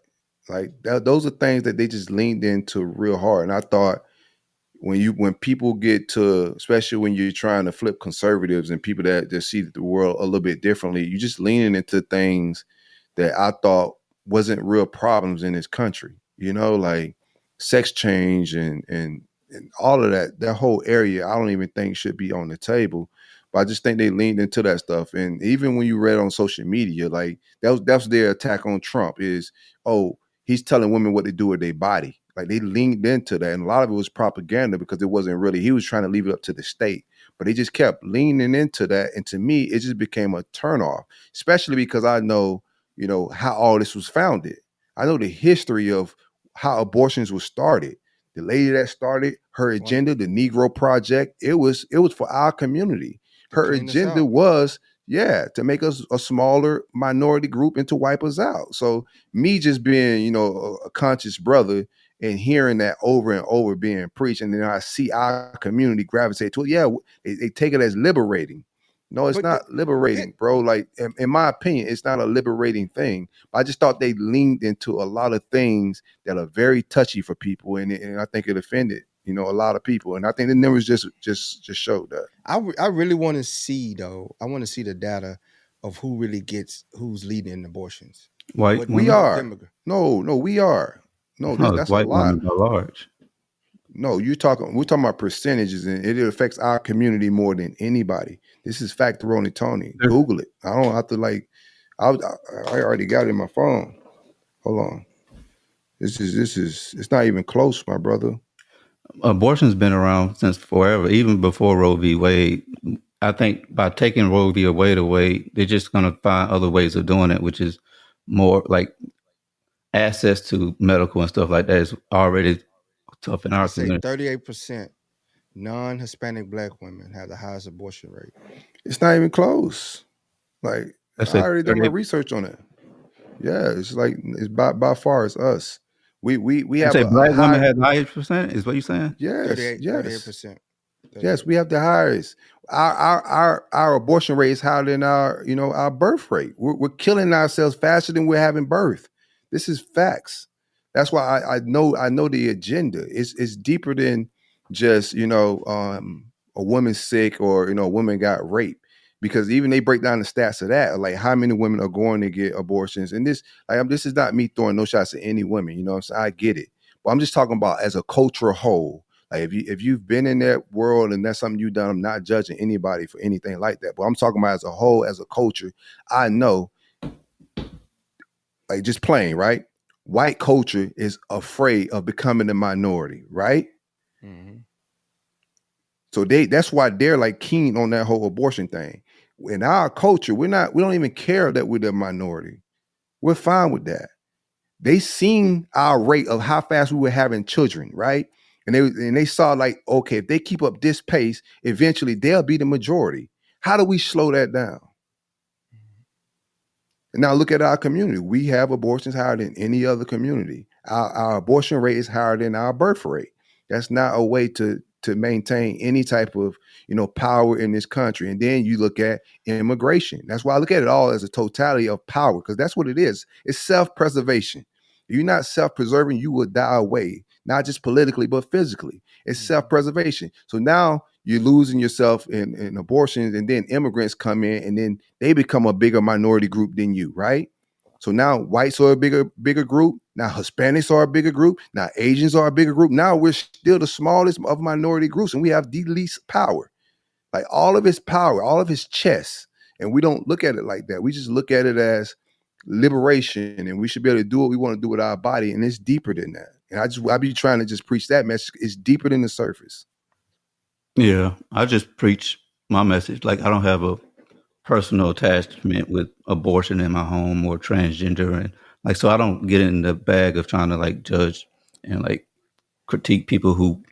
Like those are things that they just leaned into real hard. And I thought, when people get to, especially when you're trying to flip conservatives and people that just see the world a little bit differently, you just leaning into things that I thought wasn't real problems in this country. Like sex change and all of that whole area. I don't even think should be on the table. But I just think they leaned into that stuff. And even when you read on social media, like that's their attack on Trump is, oh, he's telling women what to do with their body. Like they leaned into that. And a lot of it was propaganda because it wasn't really, he was trying to leave it up to the state. But they just kept leaning into that. And to me, it just became a turnoff, especially because I know, how all this was founded. I know the history of how abortions was started. The lady that started her agenda, the Negro Project, it was for our community. Her agenda was, to make us a smaller minority group and to wipe us out. So me just being, a conscious brother and hearing that over and over being preached, and then I see our community gravitate to it. Yeah, they take it as liberating. No, it's not liberating, bro. Like, in my opinion, it's not a liberating thing. But I just thought they leaned into a lot of things that are very touchy for people, and I think it offended, a lot of people. And I think the numbers just showed that. I really want to see, though. I want to see the data of who's leading abortions. White We women? are. No, we are. No, that's a white lot. women by large. No, we're talking about percentages, and it affects our community more than anybody. This is Factoroni Tony. Google it. I don't have to I already got it in my phone. Hold on. This is it's not even close, my brother. Abortion's been around since forever, even before Roe v. Wade. I think by taking Roe v. Wade away, they're just going to find other ways of doing it, which is more like access to medical and stuff like that is already tough in our community. 38% non-Hispanic Black women have the highest abortion rate. It's not even close. Like, That's I already done my research on it. Yeah, it's by far it's us. We have a Black high, women have the highest percent. Is what you're saying? Yes, 38%. Yes, we have the highest. Our abortion rate is higher than our birth rate. We're killing ourselves faster than we're having birth. This is facts. That's why I know the agenda. It's deeper than just a woman sick or a woman got raped. Because even they break down the stats of that, like how many women are going to get abortions. And this is not me throwing no shots at any women. You know what I'm saying? I get it. But I'm just talking about as a cultural whole. Like if you've been in that world and that's something you've done, I'm not judging anybody for anything like that. But I'm talking about as a whole, as a culture, I know, like just plain, right? White culture is afraid of becoming a minority, right? Mm-hmm. So that's why they're like keen on that whole abortion thing. In our culture, we don't even care that we're the minority. We're fine with that. They seen our rate of how fast we were having children, right? And they saw like, okay, if they keep up this pace, eventually they'll be the majority. How do we slow that down? And now look at our community. We have abortions higher than any other community. Our abortion rate is higher than our birth rate. That's not a way to maintain any type of power in this country. And then you look at immigration. That's why I look at it all as a totality of power, because that's what it is. It's self-preservation. If you're not self-preserving, you will die away, not just politically, but physically. It's self-preservation. So now you're losing yourself in abortions, and then immigrants come in, and then they become a bigger minority group than you, right? So now whites are a bigger group. Now Hispanics are a bigger group. Now Asians are a bigger group. Now we're still the smallest of minority groups, and we have the least power. Like all of his power, all of his chess. And we don't look at it like that. We just look at it as liberation, and we should be able to do what we want to do with our body. And it's deeper than that. And I be trying to just preach that message. It's deeper than the surface. Yeah, I just preach my message. Like I don't have a personal attachment with abortion in my home or transgender, and like so I don't get in the bag of trying to like judge and like critique people who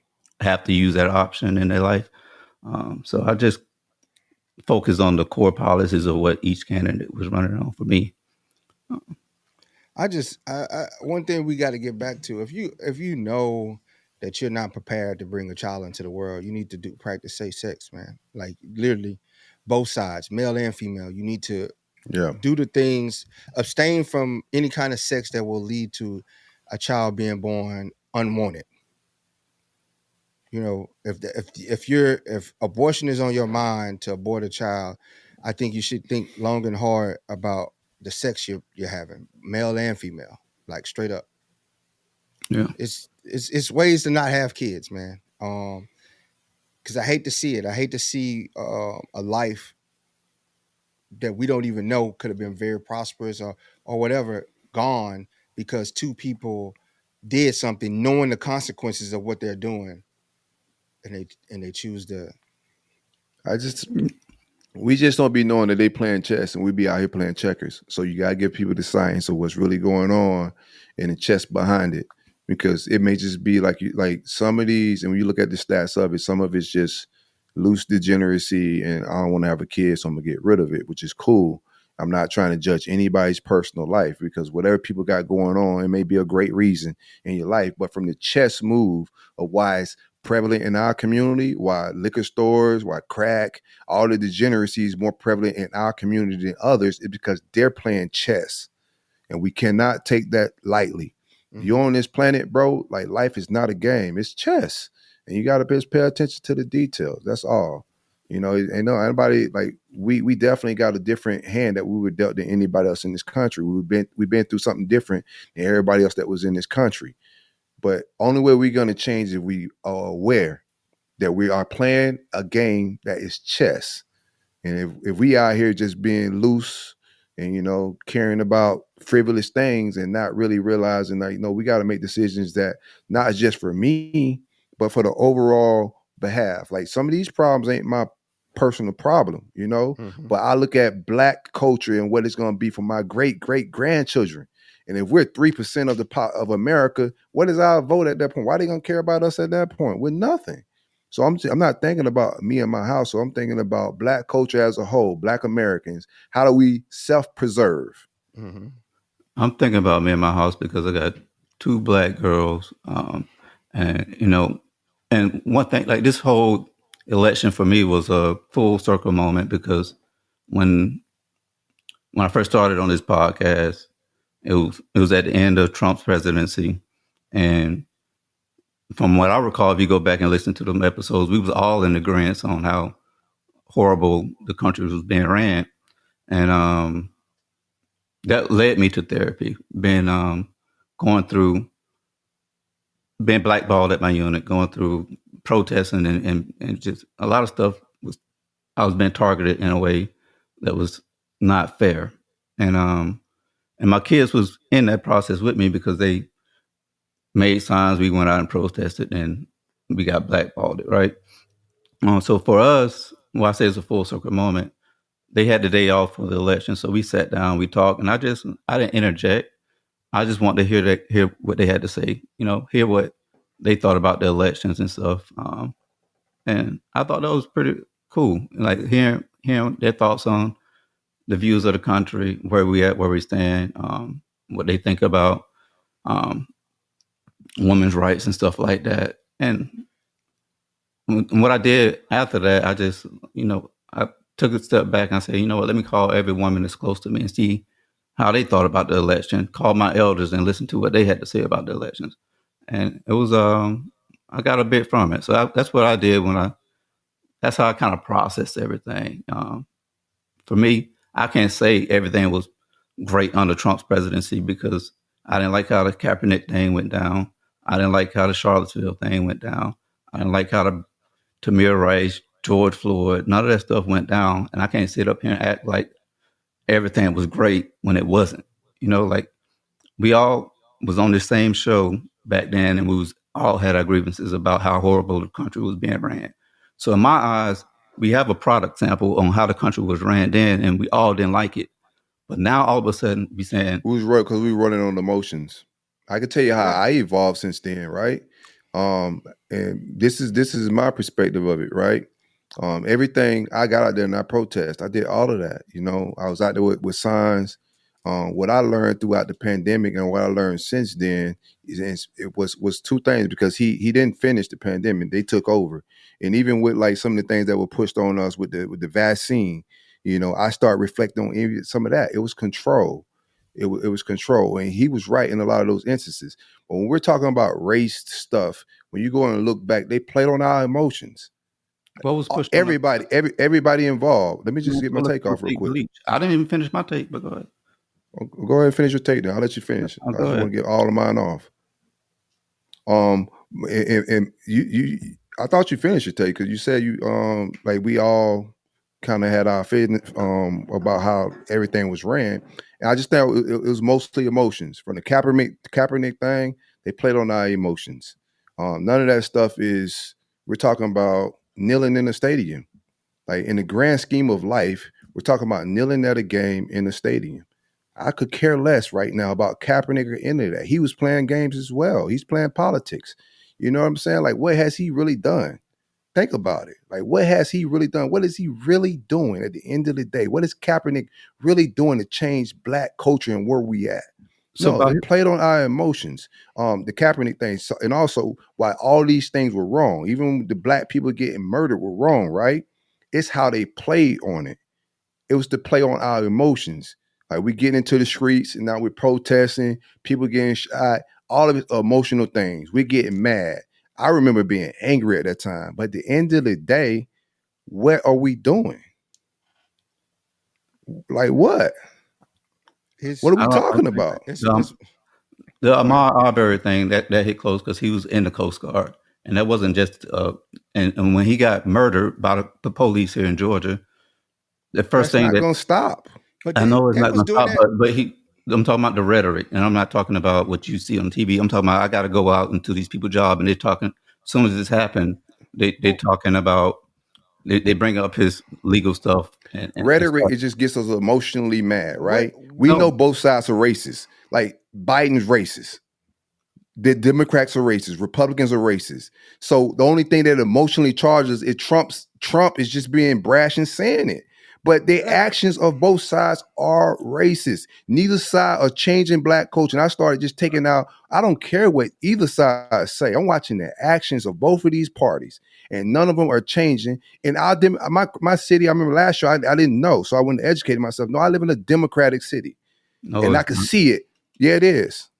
have to use that option in their life. So I just focus on the core policies of what each candidate was running on for me. One thing we got to get back to, if you know that you're not prepared to bring a child into the world, you need to practice safe sex, man. Like literally both sides, male and female. You need to do the things, abstain from any kind of sex that will lead to a child being born unwanted. if abortion is on your mind to abort a child, I think you should think long and hard about the sex you're having, male and female, like straight up. Yeah. It's ways to not have kids, man. Because I hate to see it. I hate to see a life that we don't even know could have been very prosperous or whatever gone because two people did something knowing the consequences of what they're doing, and they choose to. We just don't be knowing that they playing chess and we be out here playing checkers. So you gotta give people the science of what's really going on and the chess behind it, because it may just be like some of these, and when you look at the stats of it, some of it's just loose degeneracy, and I don't want to have a kid, so I'm gonna get rid of it, which is cool. I'm not trying to judge anybody's personal life, because whatever people got going on, it may be a great reason in your life, but from the chess move of why it's prevalent in our community, why liquor stores, why crack, all the degeneracy is more prevalent in our community than others, is because they're playing chess. And we cannot take that lightly. Mm-hmm. You're on this planet, bro, like life is not a game, it's chess. And you gotta just pay attention to the details. That's all. Ain't no anybody, like we definitely got a different hand that we were dealt than anybody else in this country. We've been through something different than everybody else that was in this country. But only way we're going to change if we are aware that we are playing a game that is chess. And if we out here just being loose and, caring about frivolous things and not really realizing that, we got to make decisions that not just for me, but for the overall behalf. Like some of these problems ain't my personal problem, mm-hmm. But I look at Black culture and what it's going to be for my great-great-grandchildren. And if we're 3% of America, what is our vote at that point? Why are they gonna care about us at that point? We're nothing. So I'm not thinking about me and my household. I'm thinking about Black culture as a whole, Black Americans. How do we self-preserve? Mm-hmm. I'm thinking about me and my house because I got 2 Black girls, and one thing, like this whole election for me was a full circle moment, because when I first started on this podcast, it was at the end of Trump's presidency. And from what I recall, if you go back and listen to them episodes, we was all in agreement on how horrible the country was being ran. And that led me to therapy, being blackballed at my unit, going through protesting and just a lot of stuff I was being targeted in a way that was not fair. And my kids was in that process with me because they made signs. We went out and protested, and we got blackballed, right? So for us, I say it's a full circle moment. They had the day off for the election, so we sat down, we talked, and I didn't interject. I just wanted to hear what they had to say, hear what they thought about the elections and stuff. And I thought that was pretty cool, like hearing their thoughts on the views of the country, where we at, where we stand, what they think about women's rights and stuff like that. And what I did after that, I just, I took a step back and I said, let me call every woman that's close to me and see how they thought about the election, call my elders and listen to what they had to say about the elections. And it was, I got a bit from it. So that's what I did that's how I kind of processed everything. For me, I can't say everything was great under Trump's presidency, because I didn't like how the Kaepernick thing went down. I didn't like how the Charlottesville thing went down. I didn't like how the Tamir Rice, George Floyd, none of that stuff went down. And I can't sit up here and act like everything was great when it wasn't. Like we all was on the same show back then, and we all had our grievances about how horrible the country was being ran. So in my eyes, we have a product sample on how the country was ran then, and we all didn't like it. But now all of a sudden we saying, who's right? Because we running on emotions. I can tell you how I evolved since then, right? And this is my perspective of it, right? Everything I got out there and I protest. I did all of that. I was out there with signs. What I learned throughout the pandemic and what I learned since then it was 2 things, because he didn't finish the pandemic. They took over. And even with like some of the things that were pushed on us with the vaccine, I started reflecting on some of that. It was control. It was control. And he was right in a lot of those instances. But when we're talking about race stuff, when you go and look back, they played on our emotions. What was pushed? Everybody involved. Let me just get my take off real quick. I didn't even finish my take, but go ahead. Go ahead and finish your take. Then I'll let you finish. I just want to get all of mine off. And you, I thought you finished your take because you said you like we all kind of had our feelings about how everything was ran, and I just thought it was mostly emotions from the Kaepernick thing. They played on our emotions. None of that stuff is. We're talking about kneeling in the stadium. Like in the grand scheme of life, we're talking about kneeling at a game in the stadium. I could care less right now about Kaepernick or any of that. He was playing games as well. He's playing politics. You know what I'm saying? Like, what has he really done? Think about it. Like, what has he really done? What is he really doing at the end of the day? What is Kaepernick really doing to change black culture and where we at? So no, it played on our emotions. The Kaepernick thing, and also why all these things were wrong. Even the black people getting murdered were wrong, right? It's how they played on it. It was to play on our emotions. Like we get into the streets and now we're protesting, people getting shot, all of it emotional things. We're getting mad. I remember being angry at that time. But at the end of the day, what are we doing? Like what? What are we talking about? The Ahmaud Arbery thing that hit close because he was in the Coast Guard. And that wasn't just and when he got murdered by the police here in Georgia, the first thing not gonna stop. But I know it's not going to stop, but I'm talking about the rhetoric, and I'm not talking about what you see on TV. I'm talking about I got to go out into these people's job, and they're talking. As soon as this happened, they're talking about. They bring up his legal stuff. And rhetoric, it just gets us emotionally mad, right? We know both sides are racist. Like Biden's racist. The Democrats are racist. Republicans are racist. So the only thing that emotionally charges is Trump is just being brash and saying it. But the actions of both sides are racist. Neither side are changing black culture. And I started just taking out, I don't care what either side say. I'm watching the actions of both of these parties. And none of them are changing. And my city, I remember last year, I didn't know. So I went to educate myself. No, I live in a Democratic city. And I could see it. Yeah, it is.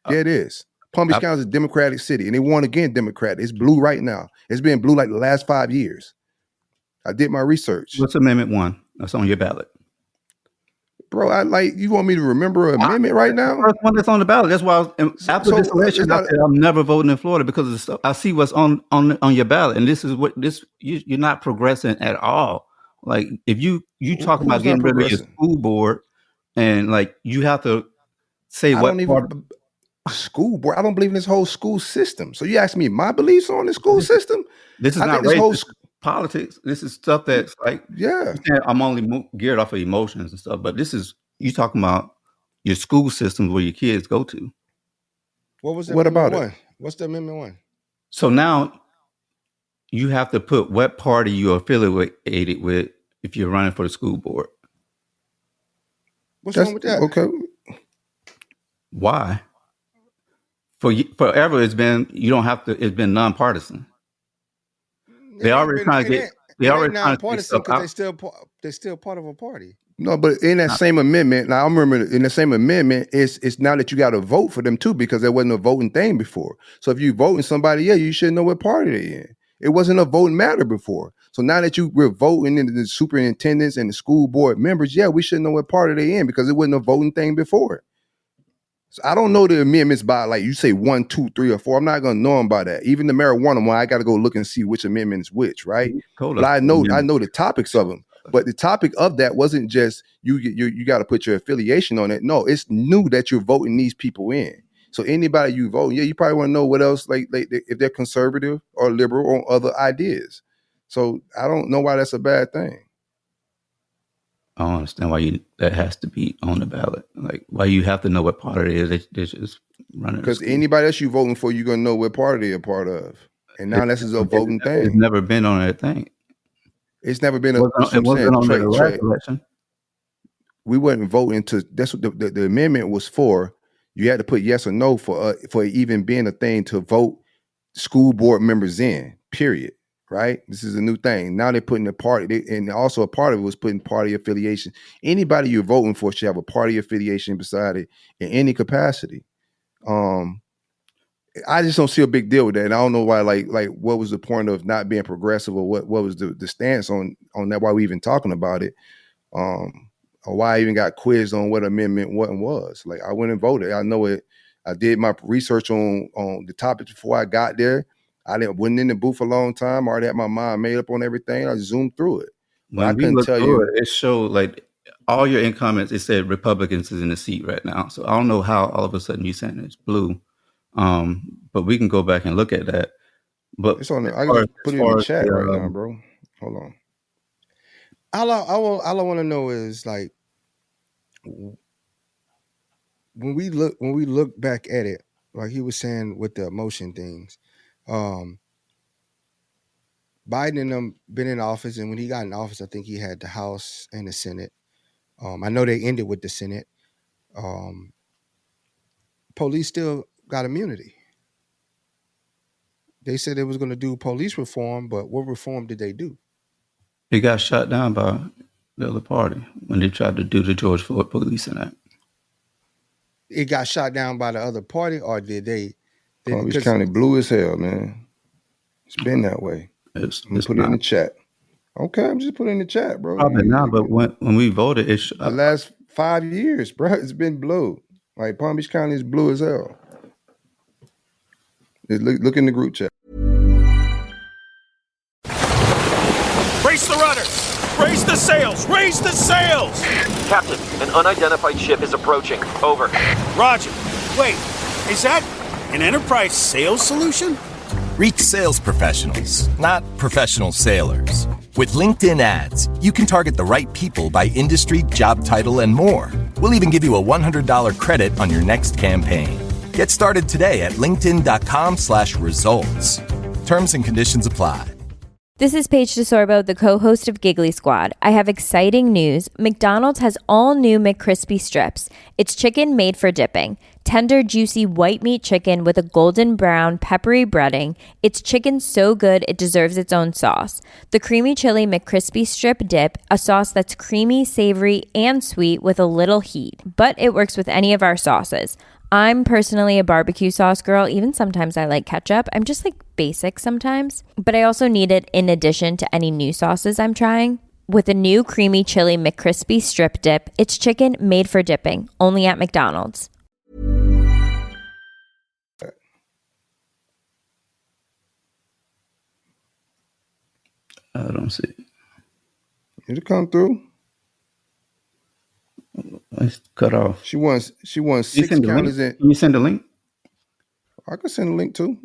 Yeah, it is. Palm Beach County is a Democratic city. And they won again Democratic. It's blue right now. It's been blue like the last 5 years. I did my research. What's Amendment 1? That's on your ballot. Bro, you want me to remember an amendment right now? The first one that's on the ballot. That's why after this election, I said I'm never voting in Florida because of the stuff. I see what's on your ballot. And this is what you're not progressing at all. Like if you talk about getting rid of your school board and like you have to say school board. I don't believe in this whole school system. So you ask me my beliefs on the school system? This is not racist. Politics. This is stuff that's like, I'm only geared off of emotions and stuff, but this is you talking about your school systems where your kids go to. What about it? What's the Amendment 1? So now you have to put what party you're affiliated with if you're running for the school board. What's wrong with that? Okay. Why? Forever it's been it's been nonpartisan. They already trying to get. They already trying to get stuff out. They're still part of a party. No, but in that same amendment, now I remember in the same amendment, it's now that you got to vote for them too because there wasn't a voting thing before. So if you voting somebody, you should know what party they're in. It wasn't a voting matter before. So now that we're voting in the superintendents and the school board members, we should know what party they're in because it wasn't a voting thing before. So I don't know the amendments by like you say 1, 2, 3, or 4. I'm not gonna know them by that. Even the marijuana one, I got to go look and see which amendment is which, right? But I know the topics of them. But the topic of that wasn't just you got to put your affiliation on it. No, it's new that you're voting these people in. So anybody you vote, you probably want to know what else like if they're conservative or liberal or other ideas. So I don't know why that's a bad thing. I don't understand why that has to be on the ballot. Like why you have to know what part it is. They're just running. Because anybody else you voting for, you're gonna know what party they're part of. And now this is a voting thing. It's never been on that thing. It's never been it wasn't on the last election. We wasn't voting to. That's what the amendment was for. You had to put yes or no for even being a thing to vote school board members in. Period. Right? This is a new thing. Now they're putting the party, and also a part of it was putting party affiliation. Anybody you're voting for should have a party affiliation beside it in any capacity. I just don't see a big deal with that. And I don't know why, like what was the point of not being progressive, or what was the stance on that, why we even talking about it. Or why I even got quizzed on what amendment what was. Like, I went and voted. I know it. I did my research on the topic before I got there. I wasn't in the booth a long time. I already had my mind made up on everything. I zoomed through it. But When I we couldn't looked tell through you. it showed like all your comments. It said Republicans is in the seat right now. So I don't know how all of a sudden you saying it's blue. But we can go back and look at that. But It's on. I just put it in the chat right now, the, bro. Hold on. All I want to know is, like, when we look back at it, like he was saying with the emotion things, Biden and them been in office, and when he got in office, I think he had the House and the Senate. I know they ended with the Senate. Police still got immunity. They said they was going to do police reform, but what reform did they do? it got shot down by the other party when they tried to do the George Floyd Policing Act. It got shot down by the other party, or did they? Palm Beach County blue as hell, man. It's been that way. It's put it in the chat. Okay, I'm just putting it in the chat, bro. Probably not, but when we voted, it's the last 5 years, bro. It's been blue. Like, Palm Beach County is blue as hell. Look in the group chat. Brace the rudders! Raise the sails! Raise the sails! Captain, an unidentified ship is approaching. Over. Roger. Wait, is that an enterprise sales solution? Reach sales professionals, not professional sailors. With LinkedIn ads, you can target the right people by industry, job title, and more. We'll even give you a $100 credit on your next campaign. Get started today at linkedin.com/results. Terms and conditions apply. This is Paige DeSorbo, the co-host of Giggly Squad. I have exciting news. McDonald's has all new McCrispy strips. It's chicken made for dipping. Tender, juicy white meat chicken with a golden brown, peppery breading. It's chicken so good it deserves its own sauce. The creamy chili McCrispy strip dip, a sauce that's creamy, savory, and sweet with a little heat. But it works with any of our sauces. I'm personally a barbecue sauce girl. Even sometimes I like ketchup. I'm just like basic sometimes. But I also need it in addition to any new sauces I'm trying. With a new creamy chili McCrispy strip dip, it's chicken made for dipping, only at McDonald's. I don't see it. Did it come through? It's cut off. She won 6 counties in. Can you send a link? I can send a link too.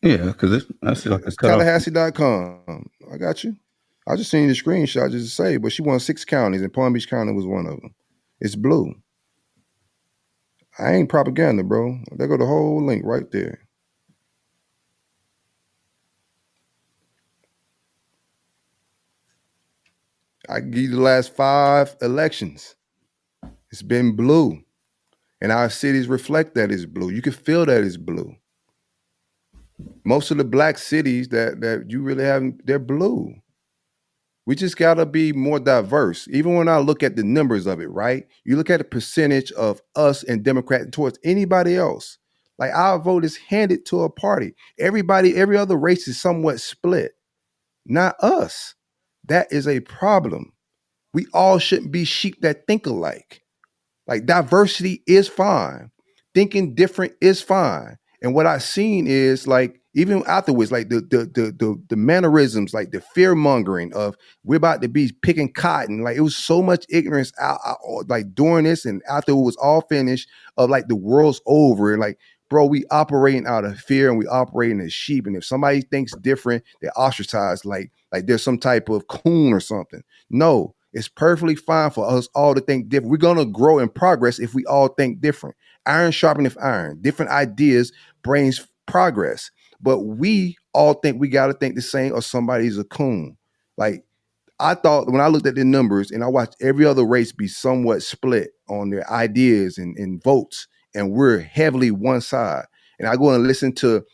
Yeah, because it's like it's Tallahassee.com. I got you. I just seen the screenshot just to say, but she won 6 counties, and Palm Beach County was one of them. It's blue. I ain't propaganda, bro. There go the whole link right there. I can give you the last 5 elections. It's been blue. And our cities reflect that it's blue. You can feel that it's blue. Most of the black cities that you really haven't, they're blue. We just gotta be more diverse. Even when I look at the numbers of it, right? You look at the percentage of us and Democrat towards anybody else. Like, our vote is handed to a party. Every other race is somewhat split. Not us. That is a problem. We all shouldn't be sheep that think alike. Like, diversity is fine. Thinking different is fine. And what I've seen is, like, even afterwards, like the mannerisms, like the fear mongering of we're about to be picking cotton. Like, it was so much ignorance out like during this and after it was all finished, of like the world's over. And like, bro, we operating out of fear and we operating as sheep. And if somebody thinks different, they're ostracized like there's some type of coon or something. No. It's perfectly fine for us all to think different. We're going to grow and progress if we all think different. Iron sharpeneth iron. Different ideas brings progress. But we all think we got to think the same or somebody's a coon. Like, I thought when I looked at the numbers and I watched every other race be somewhat split on their ideas and votes, and we're heavily one side. And I go and listen to,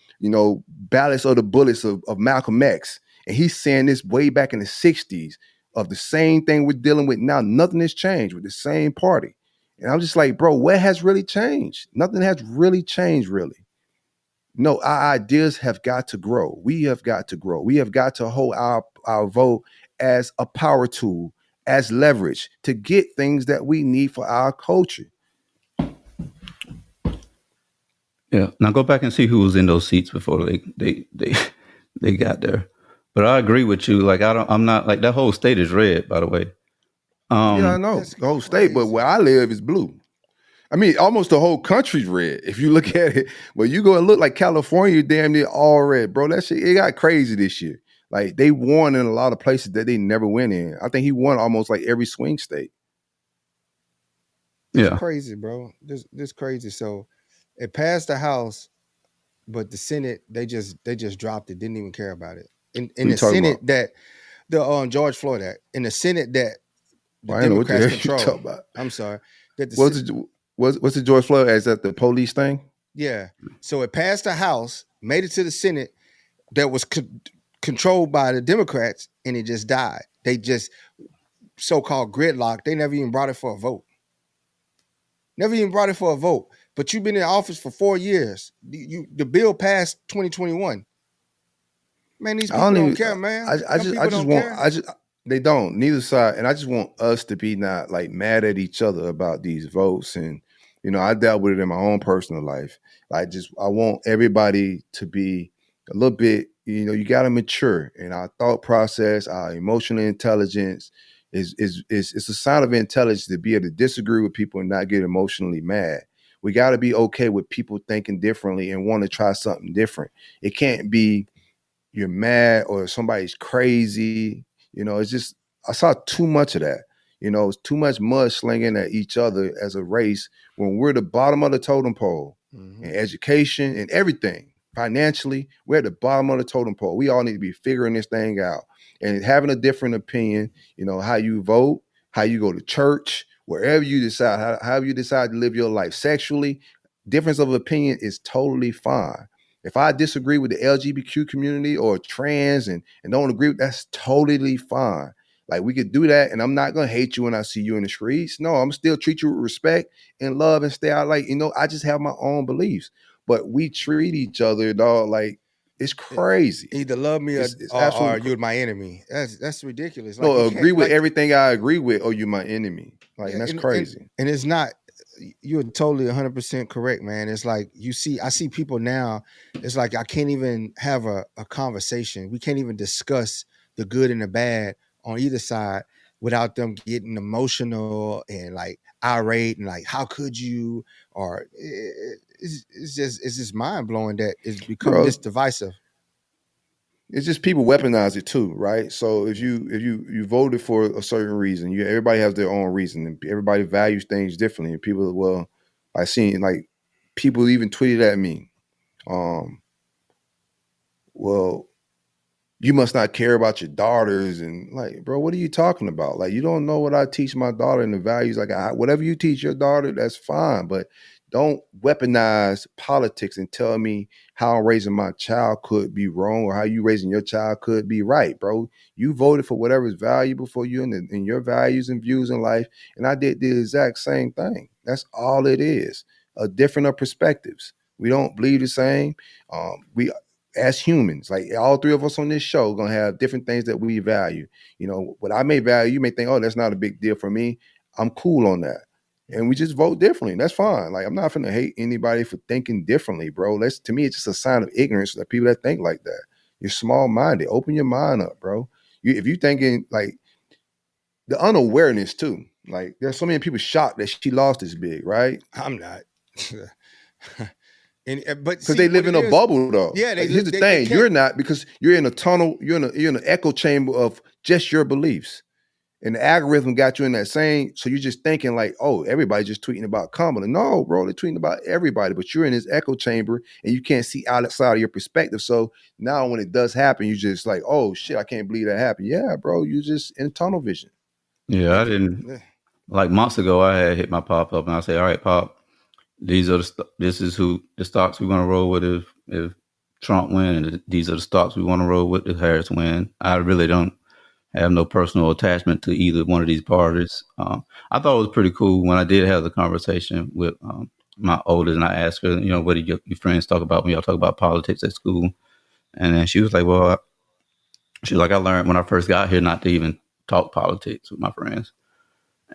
Ballads of the Bullets of Malcolm X. And he's saying this way back in the 60s. Of the same thing we're dealing with now. Nothing has changed with the same party. And I'm just like, bro, what has really changed? Nothing has really changed, really. No, our ideas have got to grow. We have got to grow. We have got to hold our vote as a power tool, as leverage to get things that we need for our culture. Yeah. Now go back and see who was in those seats before they got there. But I agree with you. Like I'm not like that whole state is red, by the way. Yeah, I know the whole state, but where I live is blue. I mean, almost the whole country's red. If you look at it, well, you go and look like California, damn near all red, bro. That shit, it got crazy this year. Like they won in a lot of places that they never went in. I think he won almost like every swing state. It's crazy, bro. This crazy. So it passed the House, but the Senate they just dropped it. Didn't even care about it. In the Senate that the George Floyd Act, in the Senate that the Democrats control. I'm sorry. What's the George Floyd Act? Is that the police thing? Yeah. So it passed the House, made it to the Senate that was controlled by the Democrats, and it just died. They just so-called gridlock. They never even brought it for a vote. But you've been in office for 4 years. The bill passed 2021. Man, these people don't care, man. They don't, neither side. And I just want us to be not like mad at each other about these votes. And, you know, I dealt with it in my own personal life. I want everybody to be a little bit, you know, you got to mature in our thought process, our emotional intelligence it's a sign of intelligence to be able to disagree with people and not get emotionally mad. We got to be okay with people thinking differently and want to try something different. It can't be you're mad or somebody's crazy. You know, it's just, I saw too much of that. You know, it's too much mud slinging at each other as a race when we're the bottom of the totem pole in education and everything. Financially, we're at the bottom of the totem pole. We all need to be figuring this thing out and having a different opinion, you know, how you vote, how you go to church, wherever you decide, how you decide to live your life sexually. Difference of opinion is totally fine. If I disagree with the LGBTQ community or trans and don't agree with that's totally fine. Like we could do that, and I'm not gonna hate you when I see you in the streets. No, I'm still treat you with respect and love and stay out. Like, you know, I just have my own beliefs, but we treat each other, dog, like it's crazy. Either love me or you're my enemy. That's ridiculous. Like, no, agree with everything I agree with, or you're my enemy. Like, and that's crazy. And it's not. You're totally 100% correct, man. It's like I see people now. It's like I can't even have a conversation. We can't even discuss the good and the bad on either side without them getting emotional and like irate and like, how could you? Or it's just mind blowing that it's become this divisive. It's just people weaponize it too, right? So if you voted for a certain reason, everybody has their own reason, and everybody values things differently. And people, I seen like people even tweeted at me, well, you must not care about your daughters, and like, bro, what are you talking about? Like, you don't know what I teach my daughter and the values. Like, whatever you teach your daughter, that's fine, but don't weaponize politics and tell me how raising my child could be wrong or how you raising your child could be right, bro. You voted for whatever is valuable for you and your values and views in life, and I did the exact same thing. That's all it is. A different of perspectives. We don't believe the same. We as humans, like all three of us on this show, gonna have different things that we value. You know, what I may value, you may think, oh, that's not a big deal for me. I'm cool on that. And we just vote differently. That's fine. Like, I'm not finna hate anybody for thinking differently, bro. To me, it's just a sign of ignorance that people that think like that. You're small-minded. Open your mind up, bro. If you're thinking like the unawareness too, like there's so many people shocked that she lost this big, right? I'm not. But because they live in a bubble, though. Yeah, here's the thing: you're not, because you're in a tunnel. You're in an echo chamber of just your beliefs, and the algorithm got you in that same. So you're just thinking like, oh, everybody's just tweeting about Kamala. No, bro, they're tweeting about everybody, but you're in this echo chamber and you can't see outside of your perspective. So now, when it does happen, you just like, oh shit, I can't believe that happened. Yeah, bro, you just in tunnel vision. Yeah, I didn't. Like months ago, I had hit my pop up and I say, all right, pop. This is who the stocks we want to roll with if Trump win, and these are the stocks we want to roll with if Harris win. I really don't have no personal attachment to either one of these parties. I thought it was pretty cool when I did have the conversation with my oldest, and I asked her, what do your friends talk about when y'all talk about politics at school? And then she was like, well, she's like, I learned when I first got here not to even talk politics with my friends.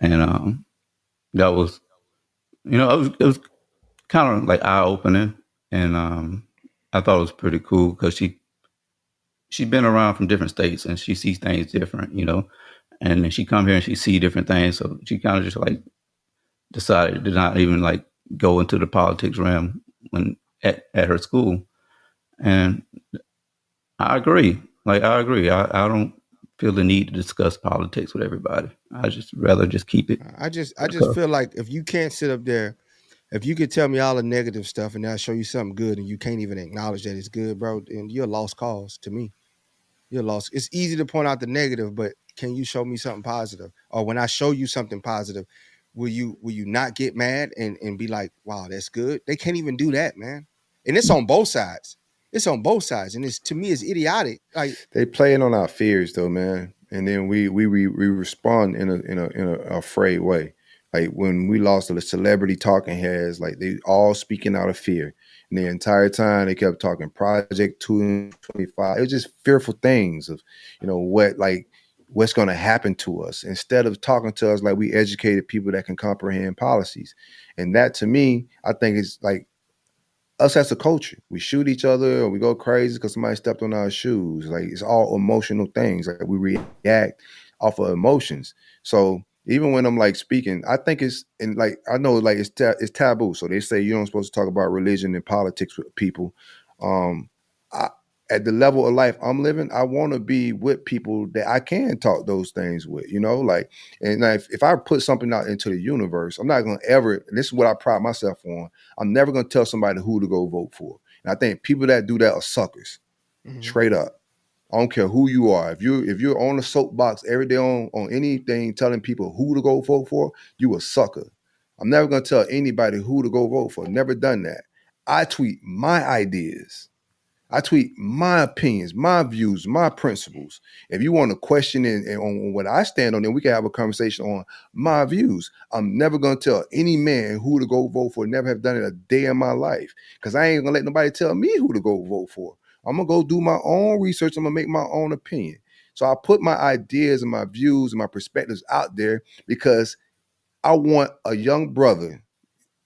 And that was, it was kind of like eye opening. And I thought it was pretty cool because she's been around from different states and she sees things different, and then she come here and she see different things. So she kind of just like decided to not even like go into the politics realm when at her school. And I agree. I don't feel the need to discuss politics with everybody. I just rather just keep it. I just feel like if you can't sit up there, if you could tell me all the negative stuff and then I show you something good and you can't even acknowledge that it's good, bro, then you're a lost cause to me. You're lost. It's easy to point out the negative, but can you show me something positive? Or when I show you something positive, will you not get mad and be like, wow, that's good? They can't even do that, man. And it's on both sides. It's on both sides. And it's, to me, it's idiotic. Like, they playing on our fears though, man. And then we respond in a afraid way. Like when we lost the celebrity talking heads, like they all speaking out of fear. And the entire time they kept talking Project 225. It was just fearful things of, what's going to happen to us instead of talking to us like we educated people that can comprehend policies. And that to me, I think is like us as a culture. We shoot each other or we go crazy because somebody stepped on our shoes. Like it's all emotional things. Like we react off of emotions. So even when I'm like speaking, I think it's, and like I know like it's taboo. So they say you don't supposed to talk about religion and politics with people. At the level of life I'm living, I want to be with people that I can talk those things with, and if I put something out into the universe, I'm not going to ever, and this is what I pride myself on, I'm never going to tell somebody who to go vote for. And I think people that do that are suckers, straight up. I don't care who you are. If you're on a soapbox every day on anything telling people who to go vote for, you a sucker. I'm never going to tell anybody who to go vote for. Never done that. I tweet my ideas. I tweet my opinions, my views, my principles. If you want to question and on what I stand on, then we can have a conversation on my views. I'm never going to tell any man who to go vote for. Never have done it a day in my life because I ain't going to let nobody tell me who to go vote for. I'm going to go do my own research. I'm going to make my own opinion. So I put my ideas and my views and my perspectives out there because I want a young brother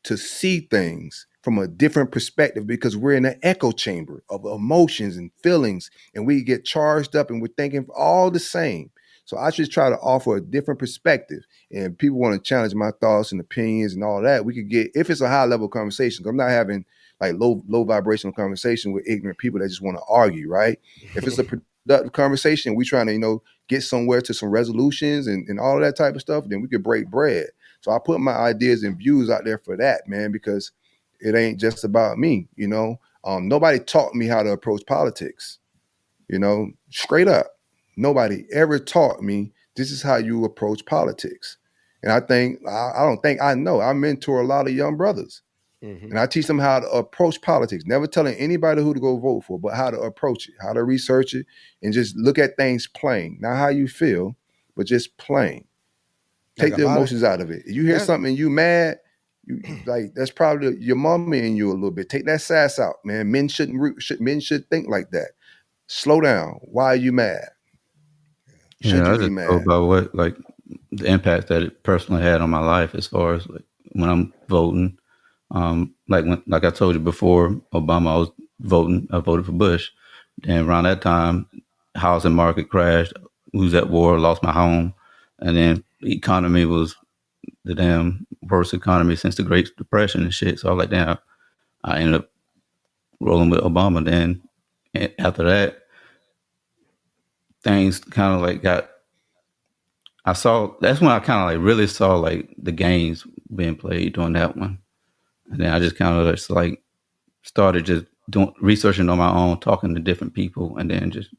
to see things from a different perspective because we're in an echo chamber of emotions and feelings and we get charged up and we're thinking all the same. So I just try to offer a different perspective and people want to challenge my thoughts and opinions and all that. We could get, if it's a high level conversation, I'm not having like low vibrational conversation with ignorant people that just want to argue, right? If it's a productive conversation, we trying to, get somewhere to some resolutions and all of that type of stuff, then we could break bread. So I put my ideas and views out there for that, man, because it ain't just about me, Nobody taught me how to approach politics, straight up. Nobody ever taught me this is how you approach politics. And I don't think I know. I mentor a lot of young brothers. And I teach them how to approach politics, never telling anybody who to go vote for, but how to approach it, how to research it, and just look at things plain. Not how you feel, but just plain. Take the emotions out of it. If you hear something and you mad, like that's probably your mama in you a little bit. Take that sass out, man. Men should think like that. Slow down. Why are you mad? Should you be mad? About what like the impact that it personally had on my life as far as like when I'm voting. Like I told you before, Obama, I voted for Bush. And around that time, housing market crashed, was at war, lost my home. And then the economy was the damn worst economy since the Great Depression and shit. So I was like, damn, I ended up rolling with Obama. Then after that, things kind of like that's when I kind of like really saw like the games being played during that one. And then I just kind of just like started just researching on my own, talking to different people, and then just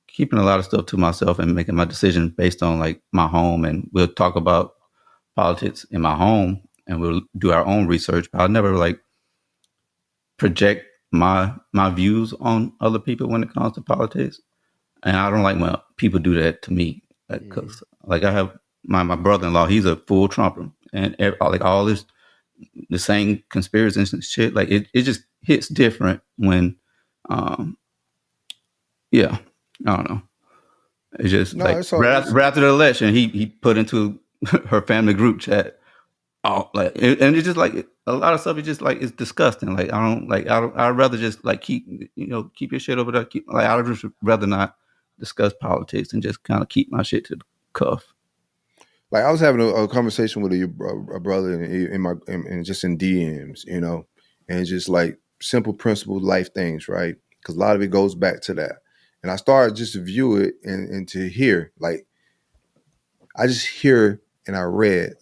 keeping a lot of stuff to myself and making my decisions based on like my home. And we'll talk about politics in my home and we'll do our own research, but I'll never like project my views on other people when it comes to politics. And I don't like when people do that to me. Because like I have my brother-in-law, he's a full Trumper. And like all this the same conspiracies and shit. Like it just hits different when, yeah, I don't know. It's just No, like it's all. right after the election, he put into her family group chat. Oh, like, and it's just like a lot of stuff. It's just like it's disgusting. Like I'd rather just like keep your shit over there. I'd just rather not discuss politics and just kind of keep my shit to the cuff. Like I was having a conversation with a brother in just in DMs, and just like simple principle life things, right? Because a lot of it goes back to that. And I started just to view it and to hear, like, I just hear and I read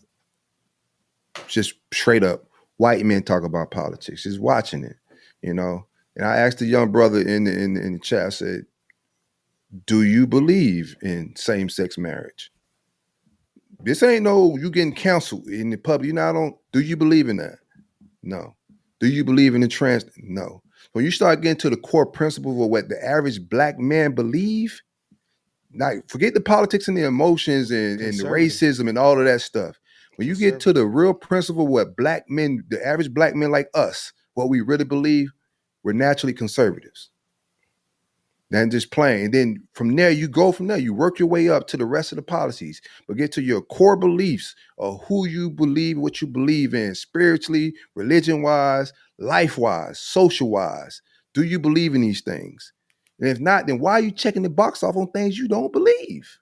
just straight up white men talk about politics, just watching it, And I asked the young brother in the chat, I said, do you believe in same-sex marriage? This ain't no you getting counseled in the public. Do you believe in that? No. Do you believe in the trans? No. When you start getting to the core principle of what the average black man believe, now forget the politics and the emotions and the racism and all of that stuff. When you get to the real principle of what black men, the average black men like us, what we really believe, we're naturally conservatives. Than just playing. And then from there, you work your way up to the rest of the policies, but get to your core beliefs of who you believe, what you believe in spiritually, religion-wise, life-wise, social-wise. Do you believe in these things? And if not, then why are you checking the box off on things you don't believe?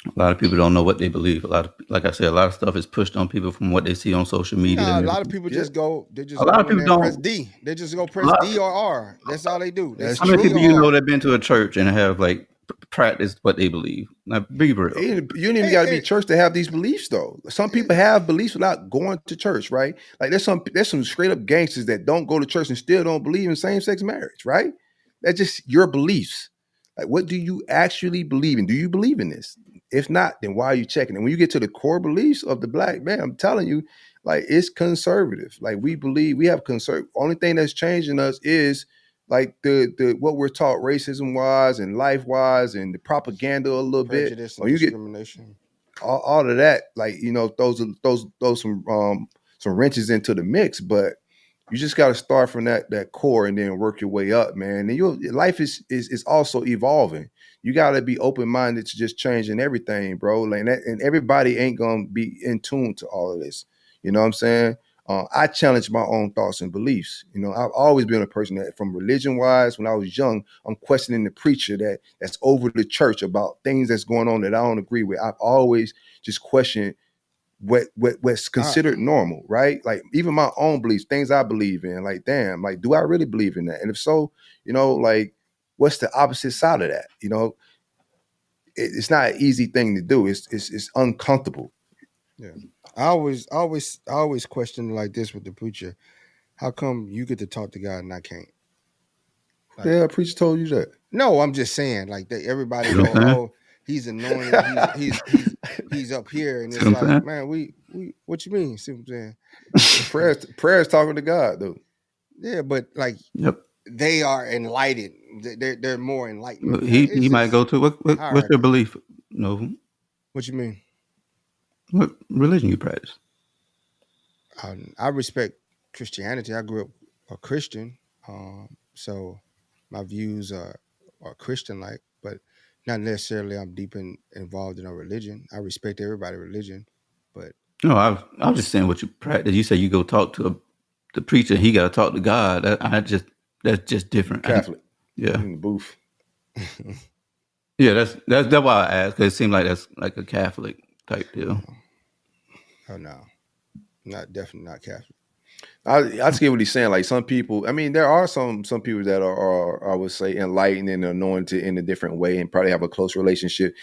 A lot of people don't know what they believe. Like I said, a lot of stuff is pushed on people from what they see on social media. Nah, a lot of people just go. They just a lot go of people in there and don't press D. They just go press D or R. That's all they do. How many people you know that been to a church and have like practiced what they believe? Now, be real. You don't even got to be church to have these beliefs, though. Some people have beliefs without going to church, right? Like there's some straight up gangsters that don't go to church and still don't believe in same-sex marriage, right? That's just your beliefs. Like, what do you actually believe in? Do you believe in this? If not, then why are you checking? And when you get to the core beliefs of the black man, I'm telling you, like, it's conservative. Like, we believe we have conservative. Only thing that's changing us is like the what we're taught racism wise and life wise and the propaganda a little prejudice bit. and discrimination. All of that, like, those some wrenches into the mix, but you just got to start from that core and then work your way up, man. And your life is also evolving. You got to be open minded to just changing everything, bro. Like that, and everybody ain't gonna be in tune to all of this. You know what I'm saying? I challenge my own thoughts and beliefs. I've always been a person that, from religion wise, when I was young, I'm questioning the preacher that's over the church about things that's going on that I don't agree with. I've always just questioned what's considered normal, right? Like even my own beliefs, things I believe in, like, damn, like, do I really believe in that? And if so, like, what's the opposite side of that? It's not an easy thing to do. It's uncomfortable. Yeah. I always question like this with the preacher. How come you get to talk to God and I can't? Like, yeah, preacher told you that. No, I'm just saying, like, everybody go, oh, he's anointed, he's up here, and it's like, man, we what you mean? See what I'm saying? prayers talking to God, though. Yeah, but like, they are enlightened. They're more enlightened. He might go to what's your belief? No. What you mean? What religion you practice? I respect Christianity. I grew up a Christian, so my views are Christian-like, but not necessarily I'm deep involved in a religion. I respect everybody's religion, but no, I was just saying what you practice. You say you go talk to the preacher, he got to talk to God. That's just different. Catholic, yeah, in the booth. Yeah, that's why I asked, because it seemed like that's like a Catholic type deal. Oh no, definitely not Catholic. I just get what he's saying. Like, some people, I mean, there are some people that are I would say enlightened and anointed in a different way and probably have a close relationship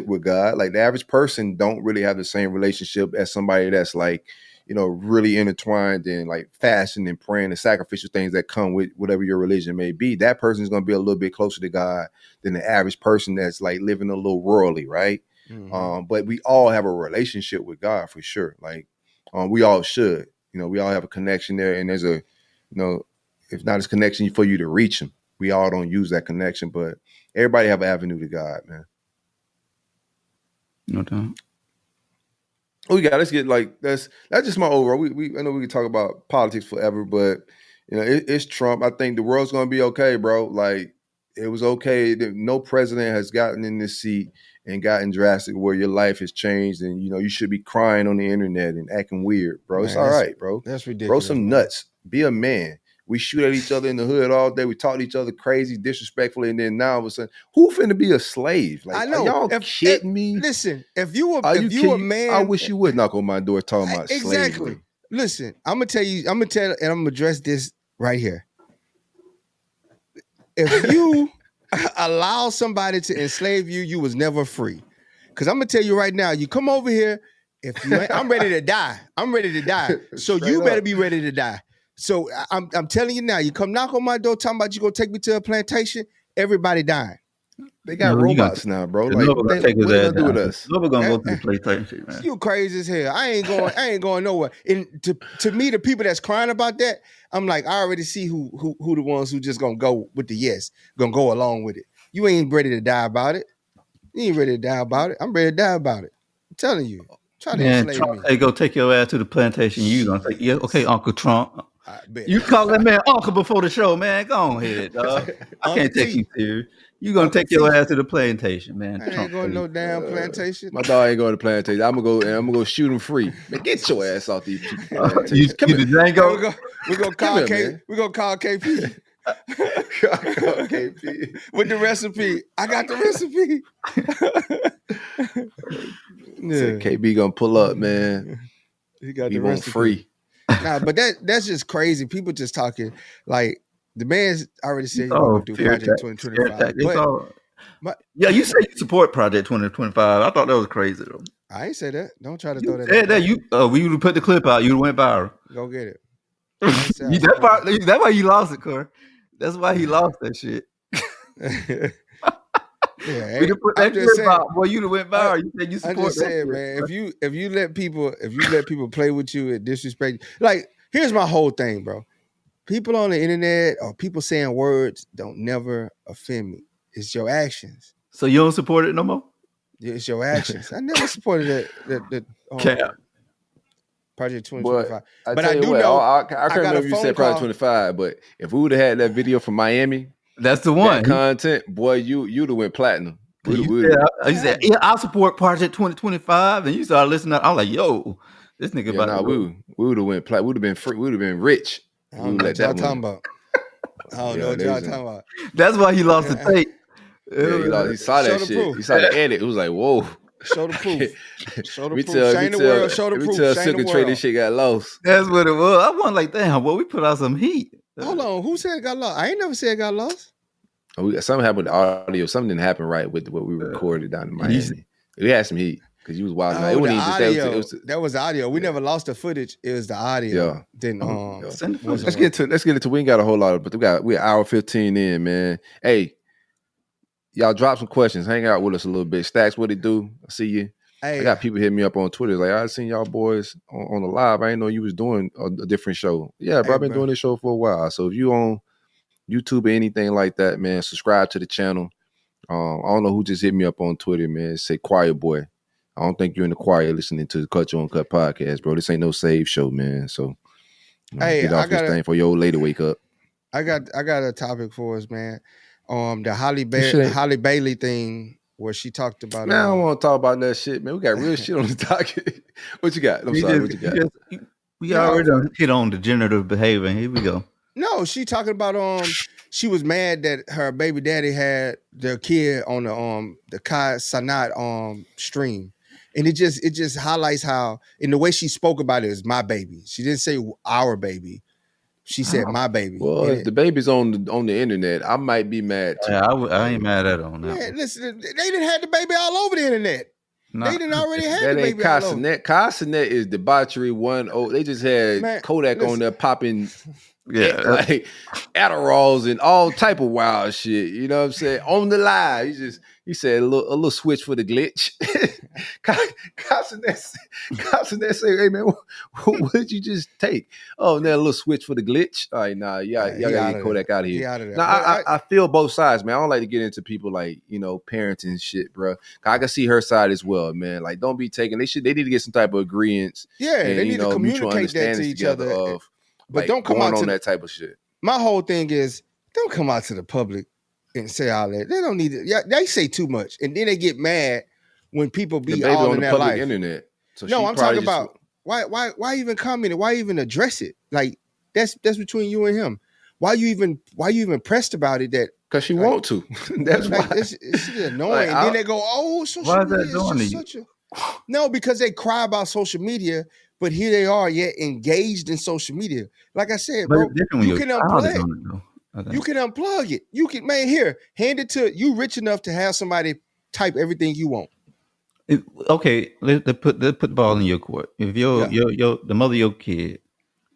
with God. Like, the average person don't really have the same relationship as somebody that's like, really intertwined in like fasting and praying and sacrificial things that come with whatever your religion may be. That person is going to be a little bit closer to God than the average person that's like living a little worldly, right? Mm-hmm. But we all have a relationship with God for sure. Like, we all should. We all have a connection there, and there's a, if not, it's connection for you to reach him. We all don't use that connection, but everybody have an avenue to God, man. No doubt. we got. Let's get like that's just my overall. I know we can talk about politics forever, but it's Trump. I think the world's gonna be okay, bro. Like it was okay. No president has gotten in this seat and gotten drastic where your life has changed, and you should be crying on the internet and acting weird, bro. Man, it's all right, bro. That's ridiculous. Grow some nuts. Be a man. We shoot at each other in the hood all day. We talk to each other crazy, disrespectfully, and then now all of a sudden, who finna be a slave? Like, I know. Are y'all kidding me? Listen, if you a man, I wish you would knock on my door talking about exactly. slavery. Listen, I'm gonna address this right here. If you allow somebody to enslave you, you was never free. Because I'm gonna tell you right now, you come over here. If you I'm ready to die. I'm ready to die. So you better be ready to die. So I'm telling you now, you come knock on my door talking about you gonna take me to a plantation, everybody dying. They got robots now, bro. Like, what they gonna do with us? We're gonna go to the PlayStation, man. You crazy as hell. I ain't going nowhere. And to me, the people that's crying about that, I'm like, I already see who the ones who just gonna go with the yes, gonna go along with it. You ain't ready to die about it. You ain't ready to die about it. I'm ready to die about it. I'm telling you. Try to enslave me. Hey, go take your ass to the plantation. You gonna say, yeah, okay, Uncle Trump. You call that man Uncle before the show, man. Go on ahead, dog. I can't take you serious. You gonna take your ass to the plantation, man. I ain't going to no damn plantation. My dog ain't going to plantation. I'm gonna go shoot him free. Man, get your ass off these people. Come here, Django. We're gonna call KP. KP with the recipe. I got the recipe. So KB gonna pull up, man. He got the recipe. Free. Nah, but that's just crazy. People just talking like the man's already said he gonna do Project 2025. Yeah, you say you support Project 2025. I thought that was crazy though. I ain't say that. Don't try to throw that. Yeah, that we would put the clip out. You went viral. Go get it. That's why you lost it, Corey. That's why he lost that shit. Yeah, we put that clip out. Boy, you went viral. You said you support. I'm just saying, man. If you let people play with you and disrespect, like here's my whole thing, bro. People on the internet or people saying words don't never offend me. It's your actions. So you don't support it no more? It's your actions. I never supported that Project 2025. But I do know. I can't remember if you said Project 25, but if we would have had that video from Miami, that's the one. That content, boy, you'd have went platinum. You said, yeah, I support Project 2025, and you started listening. I'm like, yo, this nigga about we would have went platinum. We'd have been free. We'd have been rich. I don't know what y'all talking about. I don't know what y'all talking about. That's why he lost the tape. Yeah, he saw that shit. Proof. He saw the edit. It was like, whoa. Show the proof. Show the proof. Shine the world. Show the proof. Tell Silk and Trey this shit got lost. That's what it was. I wasn't like, damn, well, we put out some heat. Hold on. Who said it got lost? I ain't never said it got lost. Something happened with the audio. Something didn't happen right with what we recorded down in Miami. We had some heat because you was wild. It wasn't even just that was the audio. We never lost the footage. It was the audio. Yeah. Then let's get into. We ain't got a whole lot of, but we're hour 15 in, man. Hey, y'all drop some questions. Hang out with us a little bit. Stacks, what it do? I see you. Hey. I got people hitting me up on Twitter like, I seen y'all boys on the live. I didn't know you was doing a different show. Yeah, bro, I've been doing this show for a while. So if you on YouTube or anything like that, man, subscribe to the channel. I don't know who just hit me up on Twitter, man. Say Choir Boy. I don't think you're in the choir listening to the Culture Uncut podcast, bro. This ain't no save show, man. So get off this thing for your old lady wake up. I got a topic for us, man. The Halle Bailey thing where she talked about. Man, I don't want to talk about that shit, man. We got real shit on the docket. What you got? I'm sorry. What you got? We already hit on degenerative behavior. Here we go. No, she talking about she was mad that her baby daddy had their kid on the Kai Sanat stream. And it just highlights how in the way she spoke about it is my baby. She didn't say our baby. She said my baby. Well, if the baby's on the internet, I might be mad too. Yeah, I ain't mad at her on that. Man, listen, they didn't have the baby all over the internet. Nah. They didn't already have the baby all over. Kai Sanat is debauchery 1.0. They just had Kodak on there popping Yeah. like Adderalls and all type of wild shit. You know what I'm saying? On the live, he said a little switch for the glitch. Cops in there say, "Hey man, what did you just take? Oh, now a little switch for the glitch. All right, nah, y'all gotta get Kodak out of here. He out of there. Now But I feel both sides, man. I don't like to get into people like parents and shit, bro. I can see her side as well, man. Like, don't be taking. They need to get some type of agreements. yeah, and, they need to mutual communicate that to understandings each together other. of. But Like, don't come going out on to that type of shit. My whole thing is, don't come out to the public and say all that. They don't need it. Yeah, they say too much, and then they get mad when people be The baby all on in the their public life. internet. So No, she I'm probably talking about why even comment it? Why even address it? Like that's between you and him. Why you even pressed about it? That because she want to. That's like why. it's annoying. Like, and then they go, "Oh, social Why is that media is doing just to you? such a." No, because they cry about social media, but here they are yet engaged in social media. Like I said, But bro, it's different when you your can child is unplug. on it, though. I think. You can unplug it. You can, man, here, hand it to you. Rich enough to have somebody type everything you want. Okay, let's put the ball in your court. If Yeah. the mother of your kid,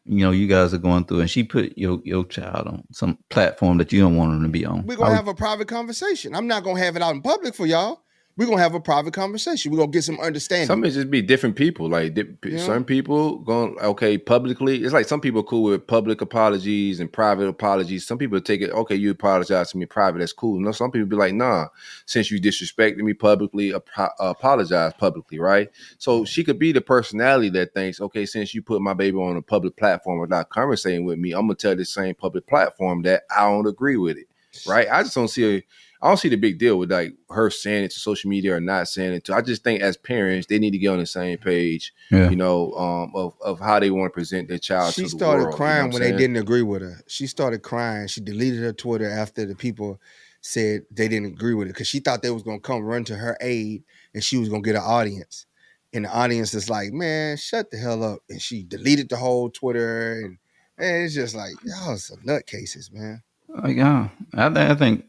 you guys are going through, and she put your child on some platform that you don't want them to be on. We're gonna have a private conversation. I'm not gonna have it out in public for y'all. We're gonna have a private conversation. We're gonna get some understanding. Some may just be different people. Like some people going publicly. It's like some people cool with public apologies and private apologies. Some people take it, okay, you apologize to me private, that's cool. No, some people be like, nah, since you disrespected me publicly, apologize publicly, right? So she could be the personality that thinks, okay, since you put my baby on a public platform without conversating with me, I'm gonna tell this same public platform that I don't agree with it, right? I just don't see I don't see the big deal with like her saying it to social media or not saying it to. I just think as parents, they need to get on the same page, of how they want to present their child to the world. She started crying when they didn't agree with her. She started crying. She deleted her Twitter after the people said they didn't agree with it because she thought they was going to come run to her aid and she was going to get an audience. And the audience is like, man, shut the hell up. And she deleted the whole Twitter. And man, it's just like, y'all some nutcases, man. Yeah, I think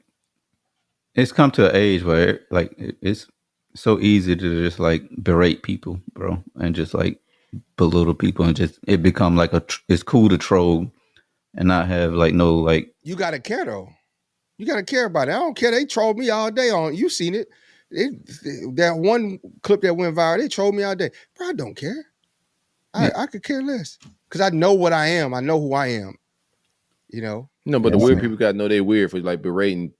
it's come to an age where like it's so easy to just like berate people, bro, and just like belittle people, and just it become like it's cool to troll and not have like no like. You gotta care though. You gotta care about it. I don't care. They trolled me all day on. You seen it? That one clip that went viral. They trolled me all day, bro. I don't care. I could care less because I know what I am. I know who I am. No, but the weird people got to know they weird for like berating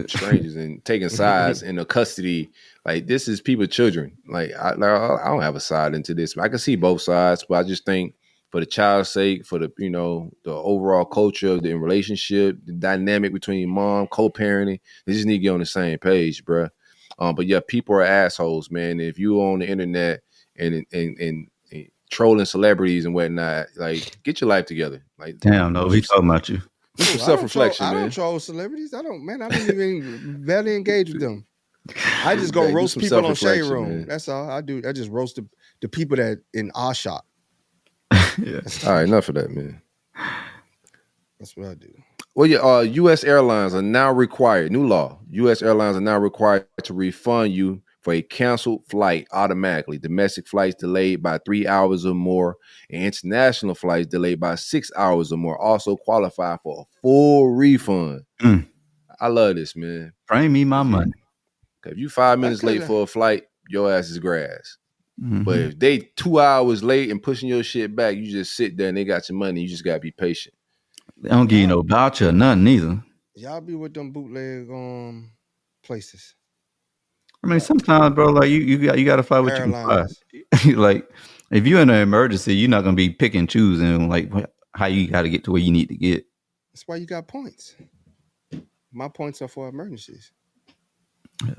strangers and taking sides in the custody. Like, this is people's children. Like I don't have a side into this. I can see both sides, but I just think for the child's sake, for the the overall culture of the relationship, the dynamic between mom, co-parenting, they just need to get on the same page, bruh. But yeah, people are assholes, man. If you on the internet and trolling celebrities and whatnot, like, get your life together. Like, damn, no, we talking about you. Do some self-reflection, man. I don't troll celebrities. I don't even barely engage with them. I just go roast people on Shade Room. Man. That's all I do. I just roast the people that in our shop. Yeah. All right, enough of that, man. That's what I do. Well, yeah, U.S. Airlines are now required, new law, U.S. Airlines are now required to refund you for a canceled flight automatically. Domestic flights delayed by 3 hours or more and international flights delayed by 6 hours or more also qualify for a full refund. I love this, man. Bring me my money. If you 5 minutes late for a flight, your ass is grass. Mm-hmm. But if they 2 hours late and pushing your shit back, you just sit there and they got your money. You just got to be patient. They don't give you no voucher or nothing either. Y'all be with them bootleg places. I mean, sometimes, bro, like you got to fly what Airlines. You can fly. Like, if you're in an emergency, you're not gonna be pick and choosing like how you got to get to where you need to get. That's why you got points. My points are for emergencies. Yeah,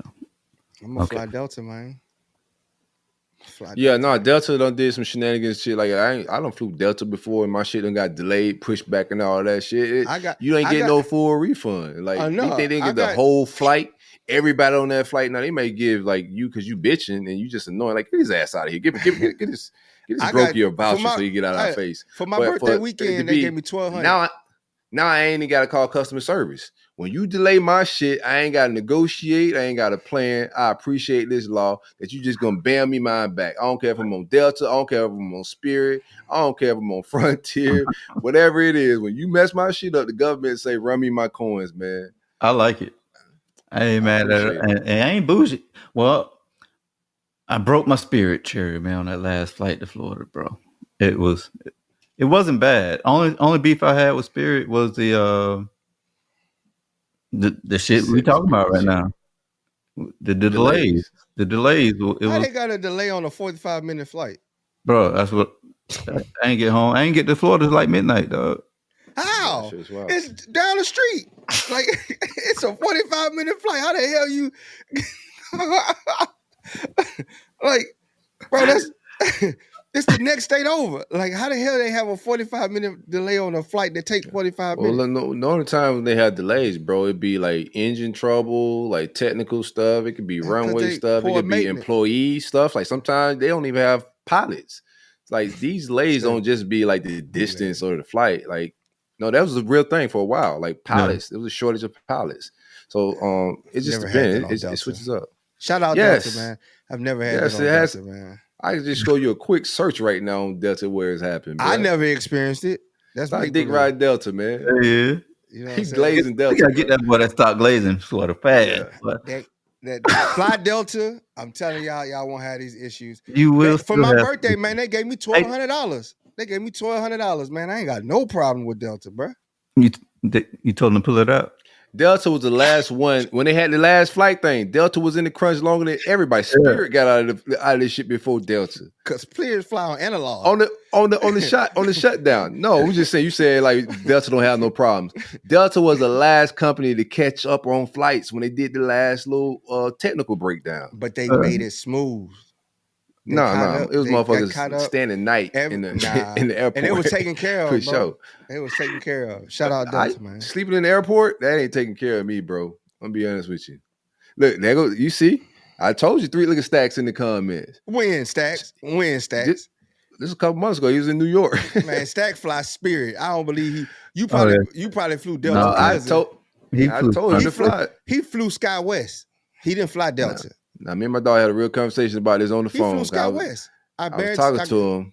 I'm gonna fly Delta, man. Delta done did some shenanigans shit. Like, I done flew Delta before and my shit done got delayed, pushed back and all that shit. You ain't getting no full refund. Like, they think they get the whole flight. Everybody on that flight now, they may give like you because you bitching and you just annoying. Like, get his ass out of here. Get this broke your voucher so you get out of our face. For my birthday weekend, they gave me $1,200. Now I ain't even got to call customer service. when you delay my shit, I ain't got to negotiate. I ain't got a plan. I appreciate this law that you just going to bail me mine back. I don't care if I'm on Delta. I don't care if I'm on Spirit. I don't care if I'm on Frontier. Whatever it is, when you mess my shit up, the government say, run me my coins, man. I like it. I ain't mad at it. And I ain't bougie. Well, I broke my Spirit cherry, man, on that last flight to Florida, bro. It wasn't bad. Only beef I had with Spirit was the shit we talking about right now. The delays. The delays. How they got a delay on a 45-minute flight? Bro, that's what I ain't get home. I ain't get to Florida till like midnight, dog. How? It's down the street. Like it's a 45-minute flight. How the hell you like, bro, that's it's the next state over. Like, how the hell they have a 45-minute delay on a flight that take 45 minutes? Well, no only time they have delays, bro, it'd be like engine trouble, like technical stuff. It could be runway stuff. It could be employee stuff. Like sometimes they don't even have pilots. It's like these delays don't just be like the distance or the flight. Like, no, that was a real thing for a while. Like pilots, there was a shortage of pilots. So it just depends. It switches up. Shout out Delta, man. I've never had that on Delta, man. I can just show you a quick search right now on Delta where it's happened. Bro. I never experienced it. That's my dick ride Delta, man. Yeah. You know He's glazing Delta. You gotta get that boy that start glazing for the fast. That fly Delta, I'm telling y'all won't have these issues. You will. For my birthday, man, they gave me $1,200. They gave me $1,200, man. I ain't got no problem with Delta, bro. You told them to pull it out? Delta was the last one when they had the last flight thing. Delta was in the crunch longer than everybody. Spirit got out of this shit before Delta. Cause Spirit fly on analog on the shutdown. No, we just saying you said like Delta don't have no problems. Delta was the last company to catch up on flights when they did the last little technical breakdown. But they made it smooth. No, it was motherfuckers standing night in the airport, and it was taken care of. For sure, it was taken care of. Shout out Delta, man. Sleeping in the airport, that ain't taking care of me, bro. I'm gonna be honest with you. Look, there go. You see, I told you 3 liquor stacks in the comments. When stacks? This a couple months ago. He was in New York. Man, Stack fly Spirit. I don't believe you probably flew Delta. No, I told him to fly. He flew SkyWest. He didn't fly Delta. Now, me and my dog had a real conversation about this on the phone. He flew SkyWest. I was talking to him.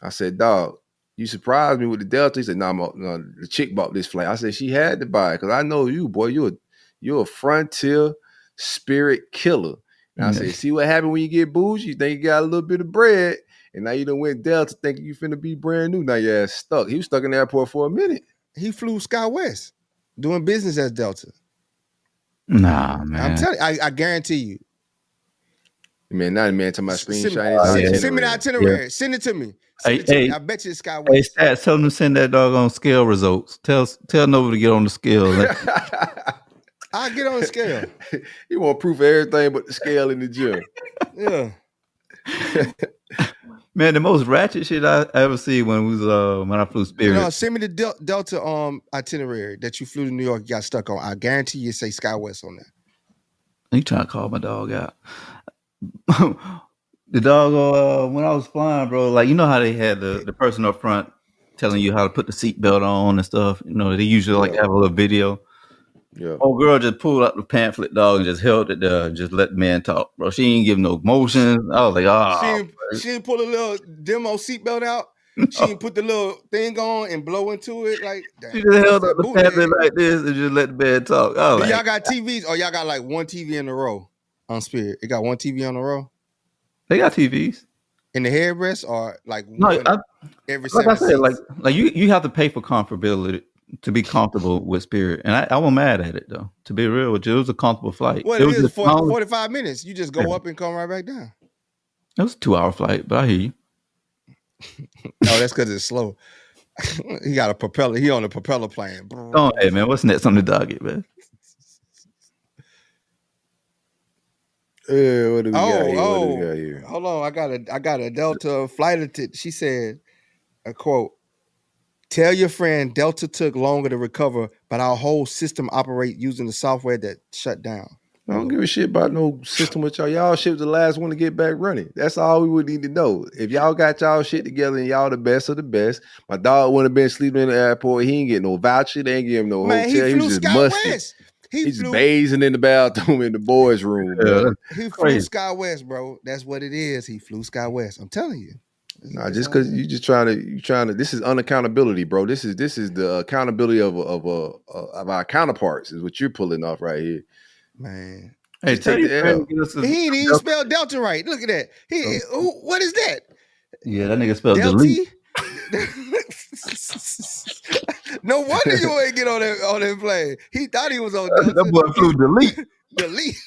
I said, dog, you surprised me with the Delta. He said, no, the chick bought this flight. I said, she had to buy it because I know you, boy. You're a Frontier Spirit killer. And I said, see what happened when you get bougie? You think you got a little bit of bread, and now you done went Delta thinking you finna be brand new. Now your ass stuck. He was stuck in the airport for a minute. He flew SkyWest, doing business as Delta. Nah, man. I'm telling you, I guarantee you. Man, now the man talking about screenshot. Send me the itinerary. Yeah. Send it to me. Hey, I bet you it's SkyWest. Hey, Stats, tell them to send that dog on scale results. Tell Nova to get on the scale. I'll get on the scale. You want proof of everything but the scale in the gym. Yeah. Man, the most ratchet shit I ever see when I flew Spirit. Send me the Delta itinerary that you flew to New York, you got stuck on. I guarantee you say SkyWest on there. You trying to call my dog out? The dog, when I was flying, bro, like, you know how they had the person up front telling you how to put the seatbelt on and stuff. You know, they usually like have a little video. Yeah. Old girl just pulled out the pamphlet, dog, and just held it there and just let the man talk, bro. She ain't give no motions. I was like, she didn't pull a little demo seatbelt out. She didn't put the little thing on and blow into it. Like, damn, she just held up the pamphlet like this and just let the man talk. Y'all got TVs or y'all got like one TV in a row on Spirit? It got one TV on a row? They got TVs. In the headrest or like every 7 like I said, like you have to pay for comfortability to be comfortable with Spirit. And I wasn't mad at it though. To be real with you, it was a comfortable flight. Well, it is 45 minutes. You just go up and come right back down. It was a 2-hour flight, but I hear you. No, that's because it's slow. He got a propeller. He on a propeller plane. Oh, hey man, what's next on the docket, man? What do we got here? Hold on. I got a Delta flight attendant. She said, a quote, "Tell your friend Delta took longer to recover, but our whole system operate using the software that shut down." I don't give a shit about no system with y'all. Y'all shit was the last one to get back running. That's all we would need to know. If y'all got y'all shit together and y'all the best of the best, my dog wouldn't have been sleeping in the airport. He ain't get no voucher. They ain't give him no Man, hotel. He was just musty. West. He's just bathing in the bathroom in the boys' room, bro. He flew Sky West, bro. That's what it is. He flew Sky West. I'm telling you. Nah, just because you just trying to. This is unaccountability, bro. This is the accountability of our counterparts is what you're pulling off right here, man. Hey, take the L. He ain't even spelled Delta right. Look at that. What is that? Yeah, that nigga spelled Delte? delete. No wonder you ain't get on that plane. He thought he was on Delta. That boy flew delete. Delete.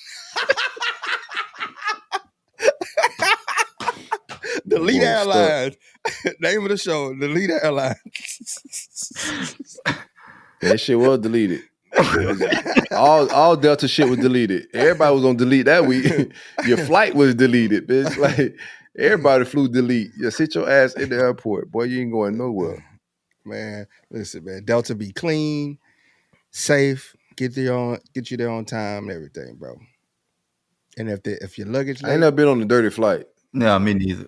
Delete Airlines. Name of the show, Delete Airlines. That shit was deleted. all Delta shit was deleted. Everybody was on delete that week. Your flight was deleted, bitch. Like everybody flew delete. You sit your ass in the airport, boy. You ain't going nowhere. Man, listen, man. Delta be clean, safe, get you there on time, and everything, bro. And if your luggage, I ain't never been on a dirty flight. No, me neither.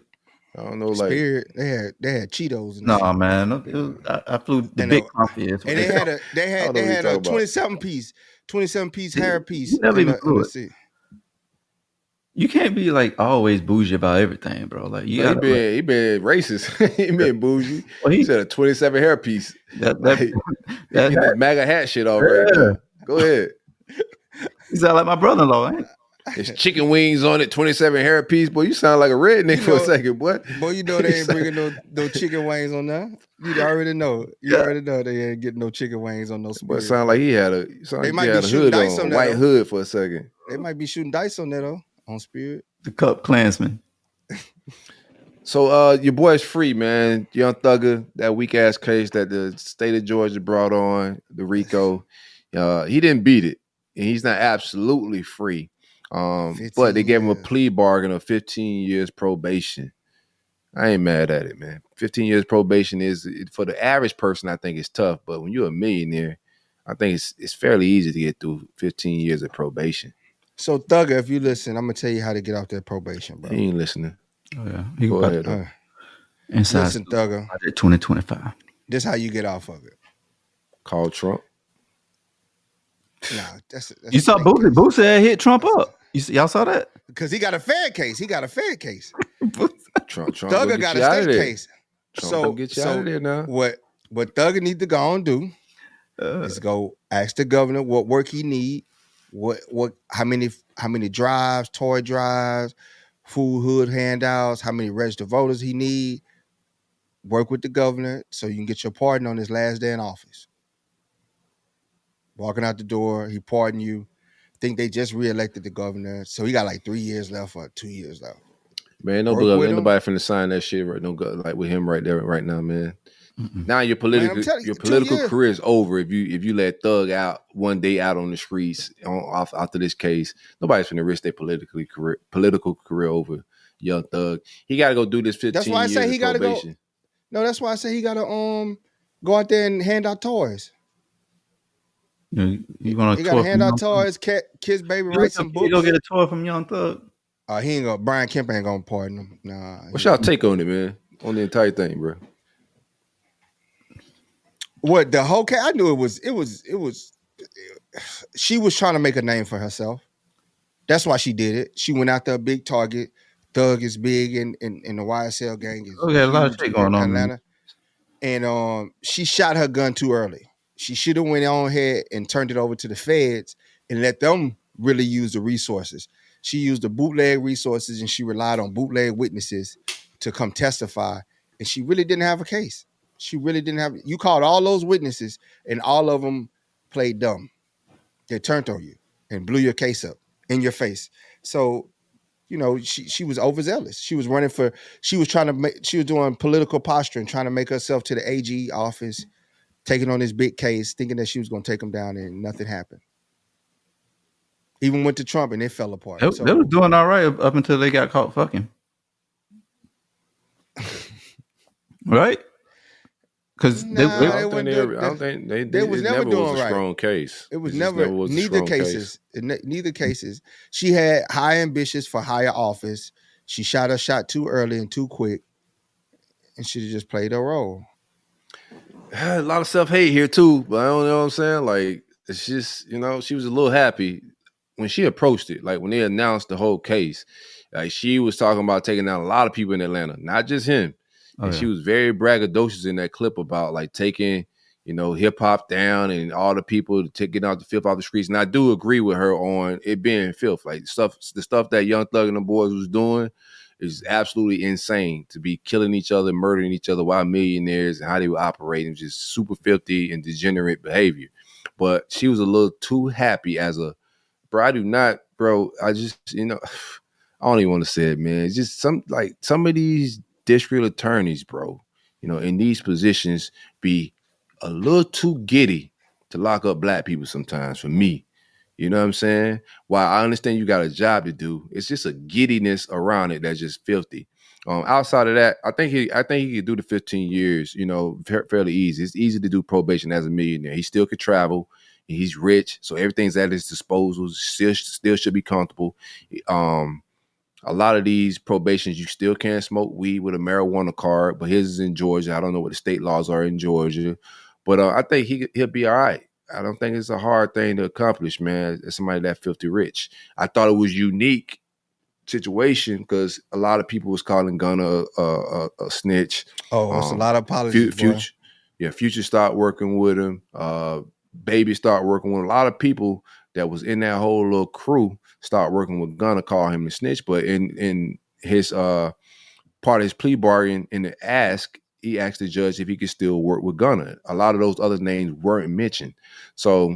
I don't know, like Spirit, they had Cheetos. And no, man. I flew the big coffee. And they had a 27 piece hair piece. You never even flew it. You can't be like always bougie about everything, bro. Like he been racist. He been bougie. Well, he said a 27 hair piece. That MAGA hat shit already. Yeah. Go ahead. You sound like my brother-in-law, ain't it? There's chicken wings on it, 27 hair piece. Boy, you sound like a redneck for a second, boy. Boy, you know they ain't bringing no chicken wings on there. You already know. Already know they ain't getting no chicken wings on those. But it sound like he had a hood on, white hood for a second. They might be shooting dice on that though, on Spirit. The Cup Klansman. So your boy's free, man. Young Thugga, that weak ass case that the state of Georgia brought on, the RICO. He didn't beat it, and he's not absolutely free. But they gave him a plea bargain of 15 years probation. I ain't mad at it, man. 15 years probation is, for the average person, I think it's tough. But when you're a millionaire, I think it's fairly easy to get through 15 years of probation. So Thugga, if you listen, I'm gonna tell you how to get off that probation, bro. He ain't listening. Oh yeah, go ahead. Inside. Listen, Thugga. 2025. This how you get off of it. Call Trump. Nah, that's you saw Boosie. Boosie had hit Trump up. Y'all saw that? Because he got a Fed case. Trump Thugga got a state case. Trump get you out of there now. What Thugga need to go and do is go ask the governor what work he need, how many drives, toy drives, food hood handouts, how many registered voters he need. Work with the governor so you can get your pardon on his last day in office. Walking out the door, he pardoned you. Think they just reelected the governor, so he got like 3 years left or 2 years left. Man, nobody finna sign that shit right. Like with him right there, right now, man. Mm-mm. Now your political career is over if you let Thug out one day out on the streets after this case. Nobody's finna risk their political career over Young Thug. He got to go do this 15 That's why I say he got to go. No, that's why I say he got to go out there and hand out toys. You want he got to hand out toys, kids, baby, write some books. You go get a toy from Young Thug. He ain't gonna. Brian Kemp ain't gonna pardon him. Nah. What's y'all take on it, man? On the entire thing, bro. What the whole case? I knew it was. She was trying to make a name for herself. That's why she did it. She went after a big target. Thug is big in the YSL gang. Okay, a lot of shit going on, Atlanta. And she shot her gun too early. She should have went on ahead and turned it over to the feds and let them really use the resources. She used the bootleg resources and she relied on bootleg witnesses to come testify. And she really didn't have a case. You called all those witnesses and all of them played dumb. They turned on you and blew your case up in your face. So, she was overzealous. She was doing political posturing, trying to make herself to the AG office, taking on this big case, thinking that she was going to take him down, and nothing happened. Even went to Trump, and it fell apart. They were doing all right up until they got caught fucking. Right? Because Nah, I don't think they ever. I don't think they was it never never was doing a right. strong case. It was just never was a neither strong cases. case. Neither cases. She had high ambitions for higher office. She shot her shot too early and too quick, and she just played her role. A lot of self hate here too, but I don't know what I'm saying. Like it's just she was a little happy when she approached it. Like when they announced the whole case, like she was talking about taking down a lot of people in Atlanta, not just him. And she was very braggadocious in that clip about like taking hip hop down and all the people to get out the filth off the streets. And I do agree with her on it being filth. Like the stuff that Young Thug and the boys was doing is absolutely insane, to be killing each other, murdering each other while millionaires, and how they were operating, just super filthy and degenerate behavior. But she was a little too happy as a bro. I do not, bro. I just, I don't even want to say it, man. It's just some of these district attorneys, bro, in these positions be a little too giddy to lock up black people sometimes for me. You know what I'm saying? While I understand you got a job to do, it's just a giddiness around it that's just filthy. Outside of that, I think he could do the 15 years, fairly easy. It's easy to do probation as a millionaire. He still could travel. He's rich, so everything's at his disposal. Still should be comfortable. A lot of these probations, you still can't smoke weed with a marijuana card, but his is in Georgia. I don't know what the state laws are in Georgia, but I think he'll be all right. I don't think it's a hard thing to accomplish, man, as somebody that filthy rich. I thought it was unique situation because a lot of people was calling Gunna a snitch. Oh, it's a lot of apologies, Future, Future started working with him. Baby started working with him. A lot of people that was in that whole little crew start working with Gunna, call him a snitch. But in his part of his plea bargain, in the ask, he asked the judge if he could still work with Gunna. A lot of those other names weren't mentioned. So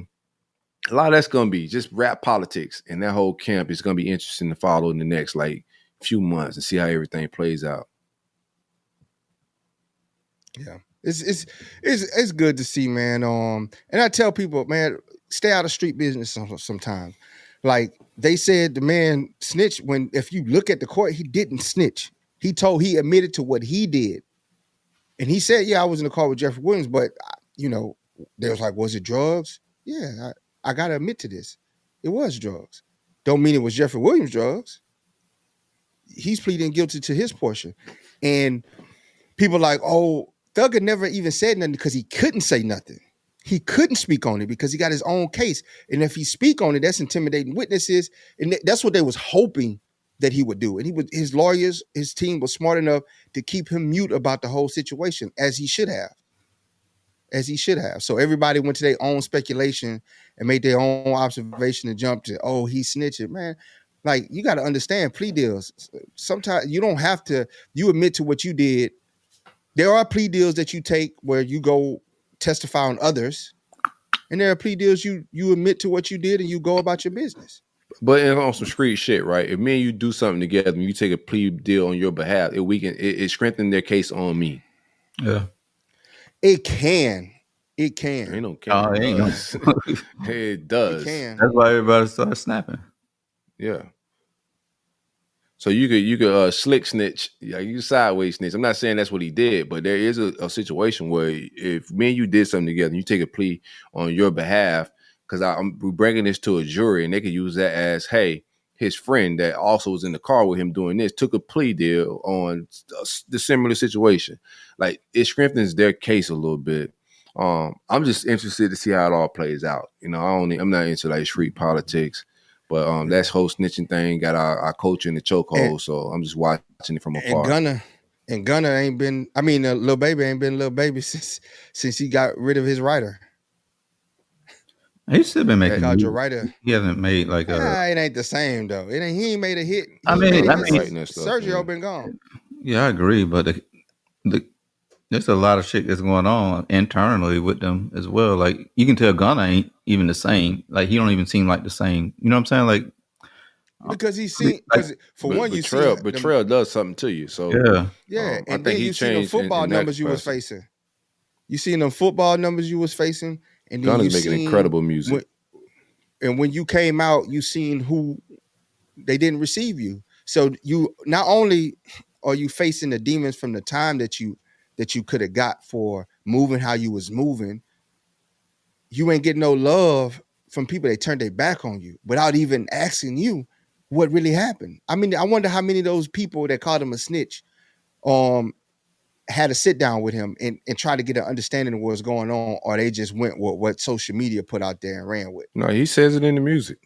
a lot of that's going to be just rap politics. And that whole camp is going to be interesting to follow in the next few months and see how everything plays out. Yeah. It's good to see, man. And I tell people, man, stay out of street business sometimes. Like they said, the man snitched if you look at the court, he didn't snitch. He admitted to what he did. And he said, yeah, I was in the car with Jeffrey Williams, but they was like, was it drugs? Yeah, I got to admit to this. It was drugs. Don't mean it was Jeffrey Williams drugs. He's pleading guilty to his portion. And people like, oh, Thugga never even said nothing because he couldn't say nothing. He couldn't speak on it because he got his own case. And if he speak on it, that's intimidating witnesses. And that's what they was hoping that he would do. And his lawyers, his team was smart enough to keep him mute about the whole situation, as he should have. So everybody went to their own speculation and made their own observation and jumped to, oh, he's snitching. Man, like, you got to understand plea deals. Sometimes you don't have to, you admit to what you did. There are plea deals that you take where you go testify on others. And there are plea deals you admit to what you did and you go about your business. But on some street shit, right? If me and you do something together and you take a plea deal on your behalf, it strengthens their case on me. Yeah. It can. Ain't no can. It does. It does. It can. That's why everybody started snapping. Yeah. So you could slick snitch, you sideways snitch. I'm not saying that's what he did, but there is a situation where if me and you did something together, and you take a plea on your behalf, because we're bringing this to a jury, and they could use that as, hey, his friend that also was in the car with him doing this took a plea deal on the similar situation. Like, it strengthens their case a little bit. I'm just interested to see how it all plays out. I'm not into like street politics. But that whole snitching thing got our culture in the chokehold, so I'm just watching it from afar. And Gunna ain't been, Lil Baby ain't been Lil Baby since he got rid of his writer. He's still been making music. Your writer. He hasn't made like it ain't the same though. He ain't made a hit. Sergio been gone. Yeah, I agree, but there's a lot of shit that's going on internally with them as well. Like, you can tell Gunna ain't even the same. Like, he don't even seem like the same. You know what I'm saying? Like, because he's seen, betrayal does something to you. So yeah, and I then think you see them football numbers you was facing. You seen them football numbers you was facing, and then Gunna's making incredible music. When you came out, you seen who they didn't receive you. So you not only are you facing the demons from the time that you that you could have got for moving how you was moving, you ain't getting no love from people that turned their back on you without even asking you what really happened. I mean, I wonder how many of those people that called him a snitch had a sit down with him and try to get an understanding of what's going on, or they just went with what social media put out there and ran with. No, he says it in the music.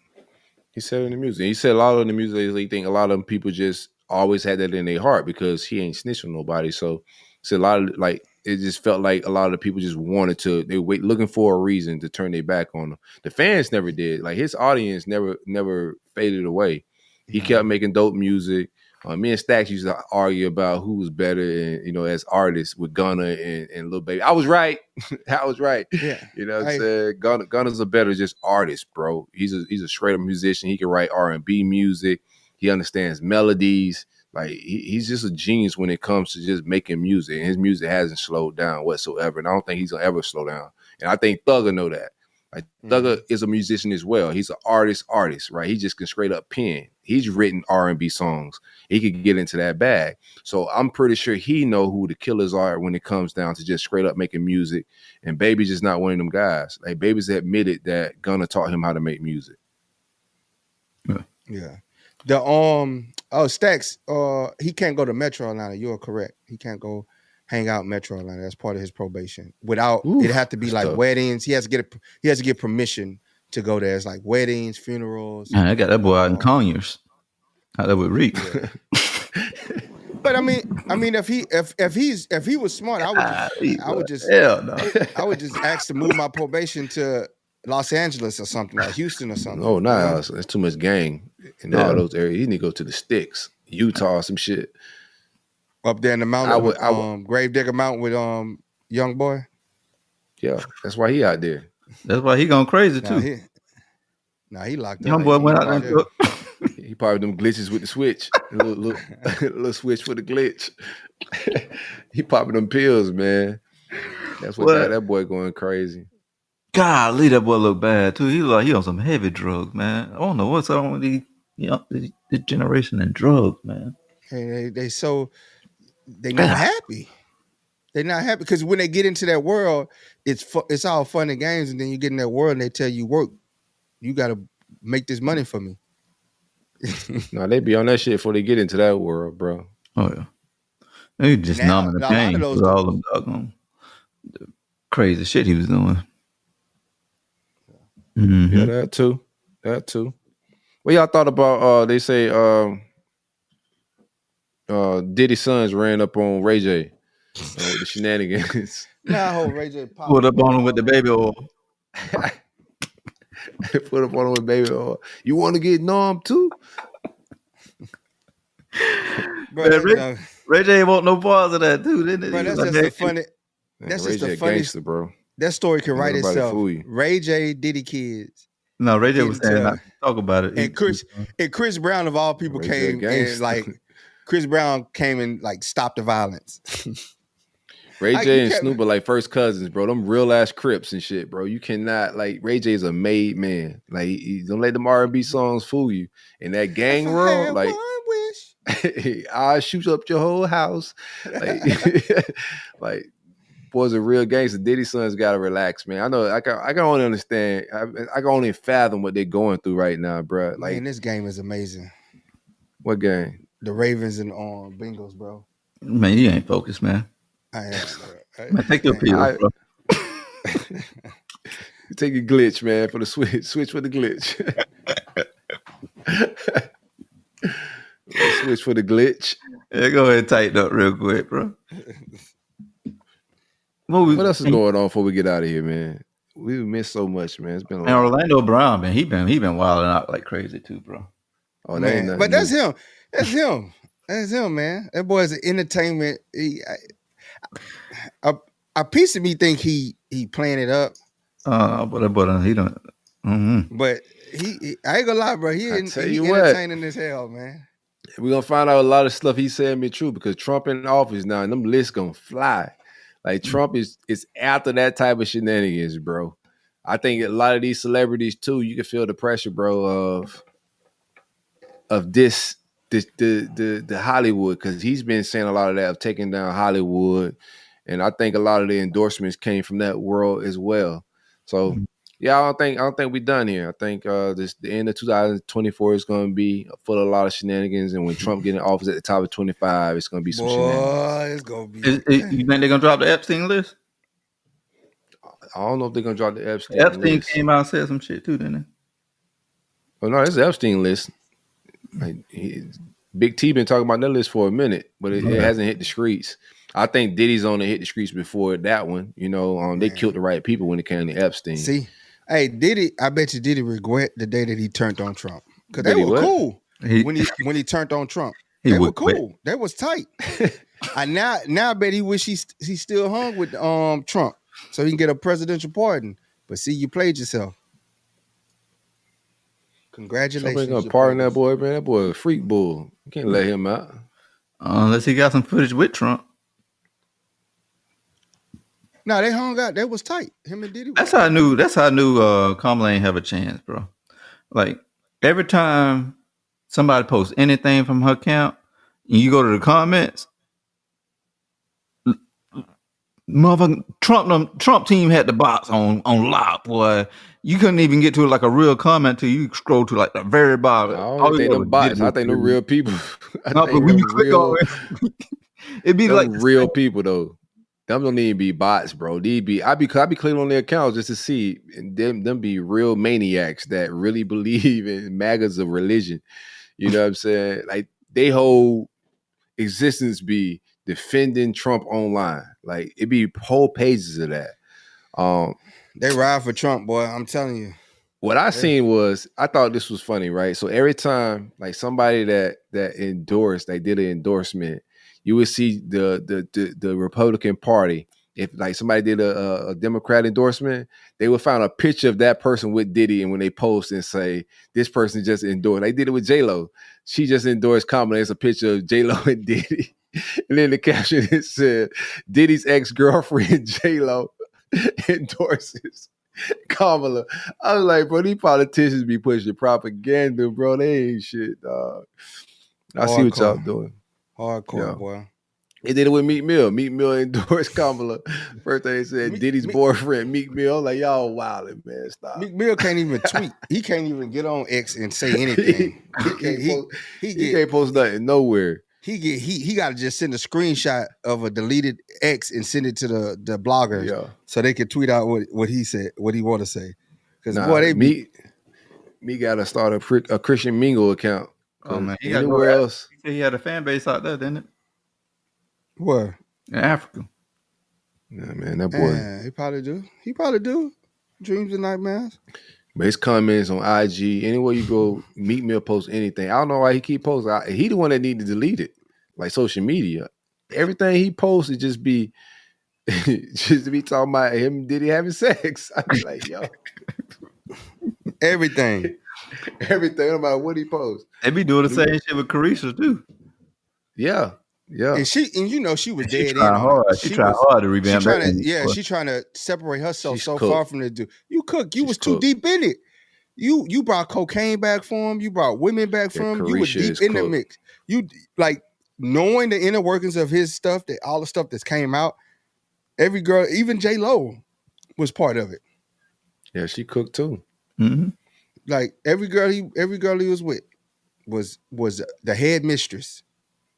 He said it in the music. He said a lot of the music, they think a lot of them people just always had that in their heart because he ain't snitching nobody. So it's a lot of like, it just felt like a lot of the people just wanted to, they wait looking for a reason to turn their back on him. The fans never did. Like his audience never faded away. He kept making dope music. Me and Stacks used to argue about who was better, and as artists with Gunna and Lil Baby. I was right. I was right. Yeah. You know what I'm saying? Gunna's a better just artist, bro. He's a straight up musician. He can write R&B music. He understands melodies. Like he's just a genius when it comes to just making music. And his music hasn't slowed down whatsoever. And I don't think he's gonna ever slow down. And I think Thugga know that. Like Thugga is a musician as well. He's an artist, right? He just can straight up pen. He's written R&B songs. He could get into that bag. So I'm pretty sure he know who the killers are when it comes down to just straight up making music. And Baby's just not one of them guys. Like Baby's admitted that Gunna taught him how to make music. Yeah. Stacks, he can't go to Metro Atlanta. You're correct. He can't go hang out in Metro Atlanta. That's part of his probation. It have to be like tough. Weddings. He has to get permission to go there. It's like weddings, funerals. Man, I got that boy out in Conyers. How that would reek. Yeah. But I mean, if he was smart, I would just ask to move my probation to Los Angeles or something, or Houston or something. Oh, nah, that's too much gang in all those areas. He need to go to the sticks, Utah, some shit. Up there in the mountain, Gravedigger Mountain with Young Boy. Yeah, that's why he out there. That's why he going crazy too. He locked up. Young Boy went out there. He probably them glitches with the switch, a little switch for the glitch. He popping them pills, man. That's what got that boy going crazy. Golly, that boy look bad too. He on some heavy drugs, man. I don't know what's wrong with the generation and drugs, man. Hey, they not happy. They're not happy because when they get into that world, it's all fun and games, and then you get in that world and they tell you work. You got to make this money for me. No, they be on that shit before they get into that world, bro. Oh yeah, they just numbing the pain with all them doggone the crazy shit he was doing. Mm-hmm. Yeah, that too. What y'all thought about? They say Diddy's sons ran up on Ray J with the shenanigans. Nah, I hope Ray J put up on him with the baby oil. Put up on him with baby oil. You want to get numb too? Bro, Ray J want no parts of that too, didn't it? Bro, that's just the funny. That's just the funny, gangster, bro. That story can write itself. Ray J, Diddy kids. No, Ray J was saying not talk about it. And Chris Brown of all people came and like Chris Brown came and like stopped the violence. Ray J and Snoop are like first cousins, bro. Them real ass Crips and shit, bro. You cannot like Ray J is a made man. Like don't let them R&B songs fool you. In that gang world, like I'll shoot up your whole house. Like boys are real gangster. Diddy's sons gotta relax, man. I know I can only understand. I can only fathom what they're going through right now, bro. Like, man, this game is amazing. What game? The Ravens and Bengals, bro. Man, you ain't focused, man. I am. Man, take your pills, bro. Take a glitch, man, for the switch. Switch for the glitch. Switch for the glitch. Yeah, go ahead and tighten up real quick, bro. What else is going on before we get out of here, man? We missed so much, man. It's been a lot. Orlando Brown, man, he been wilding out like crazy too, bro. Oh, man, but that's him. That's him. That's him, man. That boy's an entertainment. A piece of me think he playing it up. But he don't. Mm-hmm. But he I ain't gonna lie, bro. He entertaining as hell, man. We're gonna find out a lot of stuff he said be true because Trump in office now, and them lists gonna fly. Like Trump is after that type of shenanigans, bro. I think a lot of these celebrities too, you can feel the pressure, bro, of the Hollywood, because he's been saying a lot of that of taking down Hollywood and I think a lot of the endorsements came from that world as well. So yeah, I don't think we're done here. I think the end of 2024 is going to be full of a lot of shenanigans, and when Trump get in office at the top of 25, it's going to be some shenanigans. Boy, it's gonna be. You think they're gonna drop the Epstein list? I don't know if they're going to drop the Epstein list. Came out and said some shit too, didn't Oh no, it's the Epstein list. Like Big T been talking about that list for a minute, but it hasn't hit the streets. I think Diddy's only hit the streets before that one. You know, they killed the right people when it came to Epstein. See, hey, Diddy, I bet you Diddy regret the day that he turned on Trump because they were cool when he turned on Trump. They were cool. They was tight. And now I bet he wish he still hung with Trump so he can get a presidential pardon. But see, you played yourself. Congratulations. Somebody's gonna pardon that boy, man. That boy a freak bull. You can't let him out. Unless he got some footage with Trump. No, they hung out. They was tight. Him and Diddy. That's how I knew Kamala ain't have a chance, bro. Like every time somebody posts anything from her account, and you go to the comments, motherfucking Trump team had the box on lock, boy. You couldn't even get to like a real comment till you scroll to like the very bottom. I don't think them bots. I think they're real people. But when you click on it, it'd be like real people though. Them don't need to be bots, bro. I be clicking on their accounts just to see, and them be real maniacs that really believe in MAGAs of religion. You know what I'm saying? Like they whole existence be defending Trump online. Like it be whole pages of that. They ride for Trump, boy. I'm telling you. What I seen was, I thought this was funny, right? So every time like somebody that endorsed, they did an endorsement, you would see the Republican Party. If like somebody did a Democrat endorsement, they would find a picture of that person with Diddy, and when they post and say this person just endorsed, they did it with J-Lo. She just endorsed Kamala. It's a picture of J-Lo and Diddy, and then the caption it said Diddy's ex-girlfriend J-Lo endorses Kamala. I was like, bro, these politicians be pushing propaganda, bro. They ain't shit, dog. I see what y'all doing. Hardcore, boy. They did it with Meek Mill. Meek Mill endorsed Kamala. First thing they said, Diddy's boyfriend, Meek Mill. Like, y'all wildin', man. Stop. Meek Mill can't even tweet. He can't even get on X and say anything. He can't post nothing nowhere. He got to just send a screenshot of a deleted X and send it to the bloggers so they can tweet out what he said, what he want to say. Because boy, Meek got to start a Christian Mingle account. Oh man, anywhere else? He said he had a fan base out there, didn't it? Where? In Africa. Yeah, man, that boy. Yeah, he probably do. Dreams and nightmares. But his comments on IG, anywhere you go, Meek Mill post anything. I don't know why he keep posting. He the one that need to delete it, like social media. Everything he posts is just be to be talking about him and Diddy having sex. I be like, yo, everything, no matter what he posts. They be doing the same shit with Carisha too. Yeah. And she was dead. She tried hard to revamp that. She trying to separate herself far from the dude. You cook. You was too deep in it. You brought cocaine back for him. You brought women back for him. You were deep in the mix. You like knowing the inner workings of his stuff, that all the stuff that's came out. Every girl, even J-Lo, was part of it. Yeah, she cooked too. Mm-hmm. Like every girl he was with was the head mistress.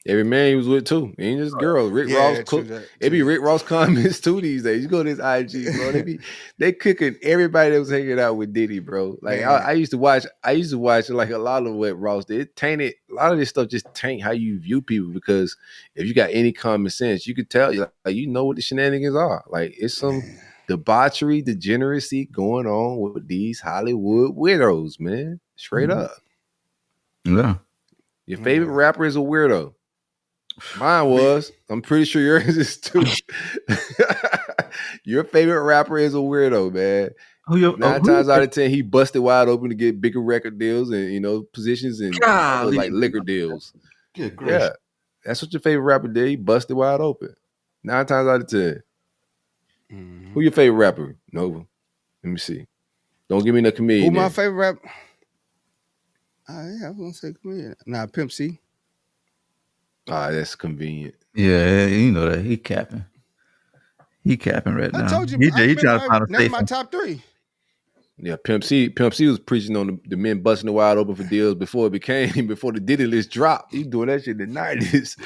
Every man he was with too. Ain't just girls. Rick Ross cook. It be Rick Ross comments too these days. You go to his IG, bro. They cooking everybody that was hanging out with Diddy, bro. Like I used to watch like a lot of what Ross did. It tainted a lot of this stuff. Just taint how you view people, because if you got any common sense, you could tell like you know what the shenanigans are. Like it's some debauchery, degeneracy going on with these Hollywood widows, man. Straight up. Yeah. Your favorite rapper is a weirdo. Mine was. I'm pretty sure yours is too. Your favorite rapper is a weirdo, man. 9 times out of 10, he busted wide open to get bigger record deals and positions and like liquor deals. Yeah, that's what your favorite rapper did. He busted wide open. 9 times out of 10. Mm-hmm. Who your favorite rapper, Nova? Let me see. Don't give me no comedian. Who my favorite rapper? I was gonna say comedian. Nah, Pimp C. Ah, that's convenient. Yeah, you know that he capping. He capping right now. I told you, He I remember trying to find a that's safe my one. top 3. Yeah, Pimp C was preaching on the men busting the wide open for deals before the Diddy list dropped. He doing that shit in the 90s.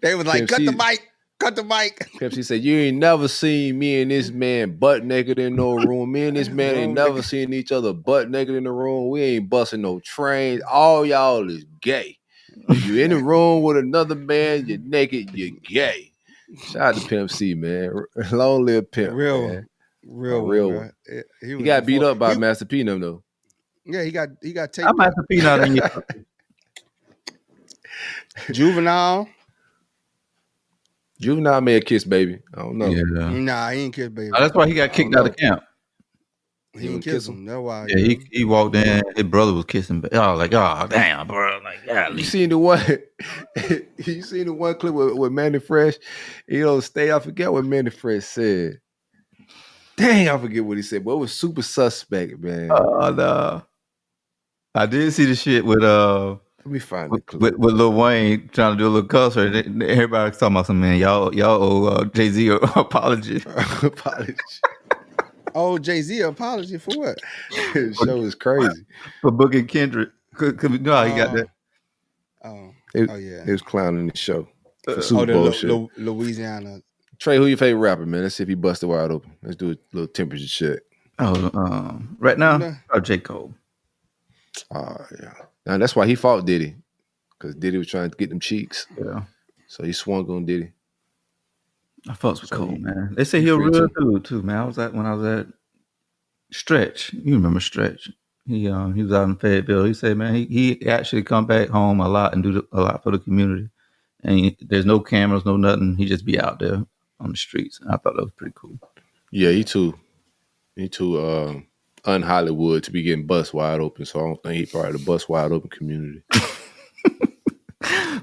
They was like, cut the mic. Pimp C said, you ain't never seen me and this man butt naked in no room. Me and this man ain't never seen each other butt naked in the room. We ain't busting no trains. All y'all is gay. If you in the room with another man, you're naked, you're gay. Shout out to Pimp C, man. Long live Pimp, man. Real one. Bro. He got beat up by Master P them though. Yeah, he got taped. I'm Master P not in your Juvenile may have kissed baby. I don't know. Yeah. Nah, he ain't kissed baby. Oh, that's why he got kicked out of camp. He didn't kiss him. That's why. Yeah, he walked in. His brother was kissing. Oh, like, oh damn, bro. Like, yeah. You seen the one? You seen the one clip with Manny Fresh? I forget what Manny Fresh said. Dang, I forget what he said, but it was super suspect, man. Oh no. I did see the shit with Let me find the clip. with Lil Wayne trying to do a little cussor. Everybody talking about some man. Y'all owe Jay-Z an apology. Apology. Oh, Jay-Z apology for what? His show is crazy. For booking Kendrick. Cause you know how he got that. Yeah. It was clowning the show. For Super Bowl shit. Louisiana. Trey, who your favorite rapper, man? Let's see if he busted wide open. Let's do a little temperature check. Right now, J. Cole. Yeah. Now that's why he fought Diddy. Because Diddy was trying to get them cheeks. Yeah. So he swung on Diddy. I fucks with Cole, man. They say he a real dude too, man. When I was at Stretch. You remember Stretch? He was out in Fayetteville. He said, man, he actually come back home a lot and do a lot for the community. And there's no cameras, no nothing. He just be out there on the streets. I thought that was pretty cool. Yeah, he too un-Hollywood to be getting bust wide open. So I don't think he part of the bust wide open community.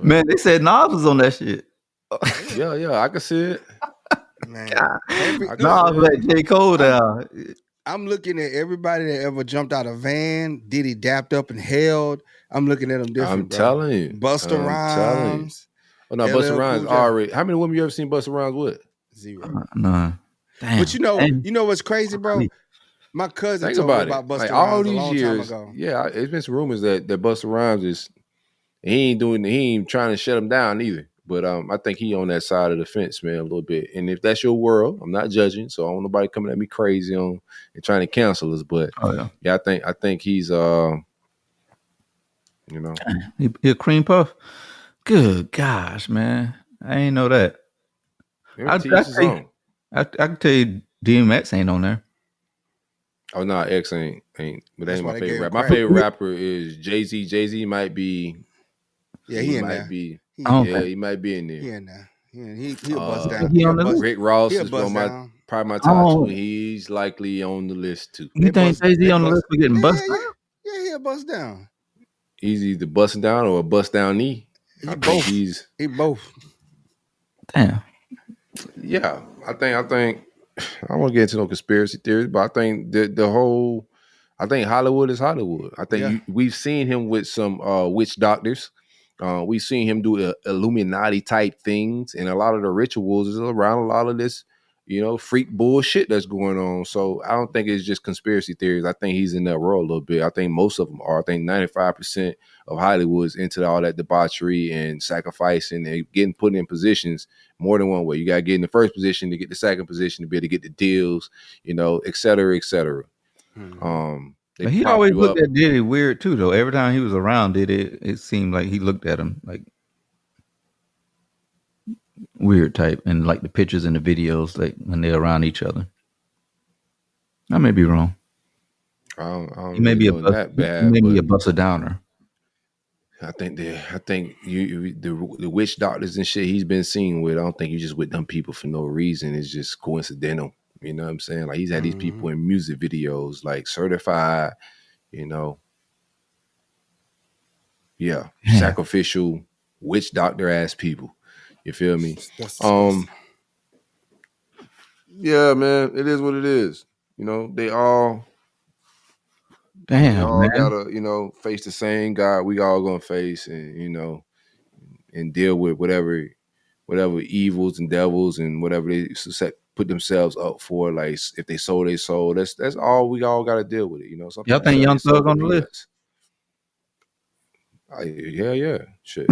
Man, they said Nas was on that shit. Yeah, I can see it. Man, Nas let J. Cole down. I'm looking at everybody that ever jumped out of a van, Diddy dapped up and held. I'm looking at them different. I'm telling you. Busta Rhymes. Oh no, Busta Rhymes already. How many women you ever seen Busta Rhymes with? 0. None. Damn. But you know what's crazy, bro? My cousin told me about Busta Rhymes a long time ago. Yeah, it's been some rumors that Busta Rhymes he ain't trying to shut him down either. But I think he on that side of the fence, man, a little bit. And if that's your world, I'm not judging, so I don't want nobody coming at me crazy and trying to cancel us. But I think he's he a cream puff. Good gosh, man, I ain't know that. I can tell you, DMX ain't on there. Oh no, X ain't. But that ain't my favorite rapper. My favorite rapper is Jay-Z. Jay-Z might be. Yeah, he in might there. be. Okay. He might be in there. He in there. He'll bust down. He on the list? Rick Ross is probably my top 2. He's likely on the list too. You think Jay-Z on the list for getting busted? Yeah, he'll bust down. He's either busting down or a bust down knee. He both. Damn. Yeah, I think I don't want to get into no conspiracy theories, but I think I think Hollywood is Hollywood. I think we've seen him with some witch doctors. We've seen him do Illuminati type things, and a lot of the rituals is around a lot of this, freak bullshit that's going on. So I don't think it's just conspiracy theories. I think he's in that world a little bit. I think most of them are. I think 95% of Hollywood's into all that debauchery and sacrificing and getting put in positions more than one way. You got to get in the first position to get the second position to be able to get the deals, et cetera, et cetera. But he always looked at Diddy weird too, though. Every time he was around Diddy, it seemed like he looked at him like weird type, and like the pictures and the videos, like when they're around each other. I may be wrong. He may be a buster downer. I think the witch doctors and shit he's been seen with. I don't think you just with them people for no reason. It's just coincidental. You know what I'm saying? Like he's had these people in music videos, like certified, sacrificial witch doctor ass people. You feel me? Yeah, man, it is what it is. They all gotta, face the same God we all gonna face, and and deal with whatever evils and devils and whatever they put themselves up for, like, if they sold, they sold. That's all we all got to deal with it. You know, some Y'all people think sell Young they sold Thug for on the list? peanuts. Yeah, shit.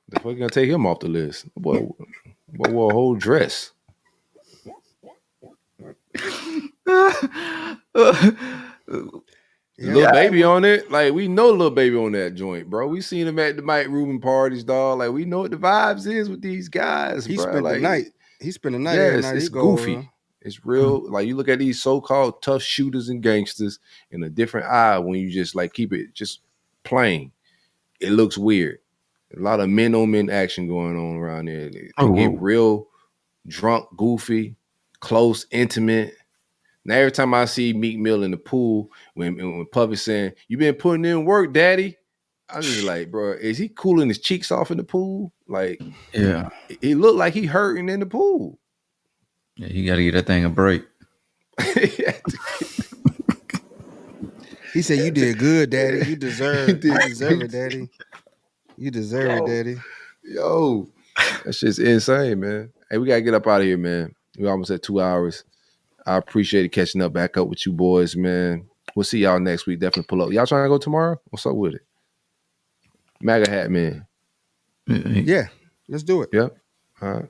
The fuck gonna take him off the list? Boy wore a whole dress. Little Baby on it. Like, we know Little Baby on that joint, bro. We seen him at the Mike Rubin parties, dog. Like, we know what the vibes is with these guys, He bro. spent like, the night. He spent the night. Yes, every night it's he go goofy. over. It's real. Like, you look at these so-called tough shooters and gangsters in a different eye when you just, like, keep it just plain. It looks weird. A lot of men-on-men action going on around there. It can get real drunk, goofy, close, intimate. Now, every time I see Meek Mill in the pool, when Puffy's saying, "You been putting in work, daddy," I'm just like, bro, is he cooling his cheeks off in the pool? Like, Yeah. He looked like he hurting in the pool. Yeah, you got to get that thing a break. He said, "You did good, daddy. You deserve it, daddy. You deserve it, daddy." Yo, that shit's insane, man. Hey, we got to get up out of here, man. We almost at 2 hours. I appreciate it catching back up with you boys, man. We'll see y'all next week. Definitely pull up. Y'all trying to go tomorrow? What's up with it? MAGA hat, man. Yeah, let's do it. Yep. All right.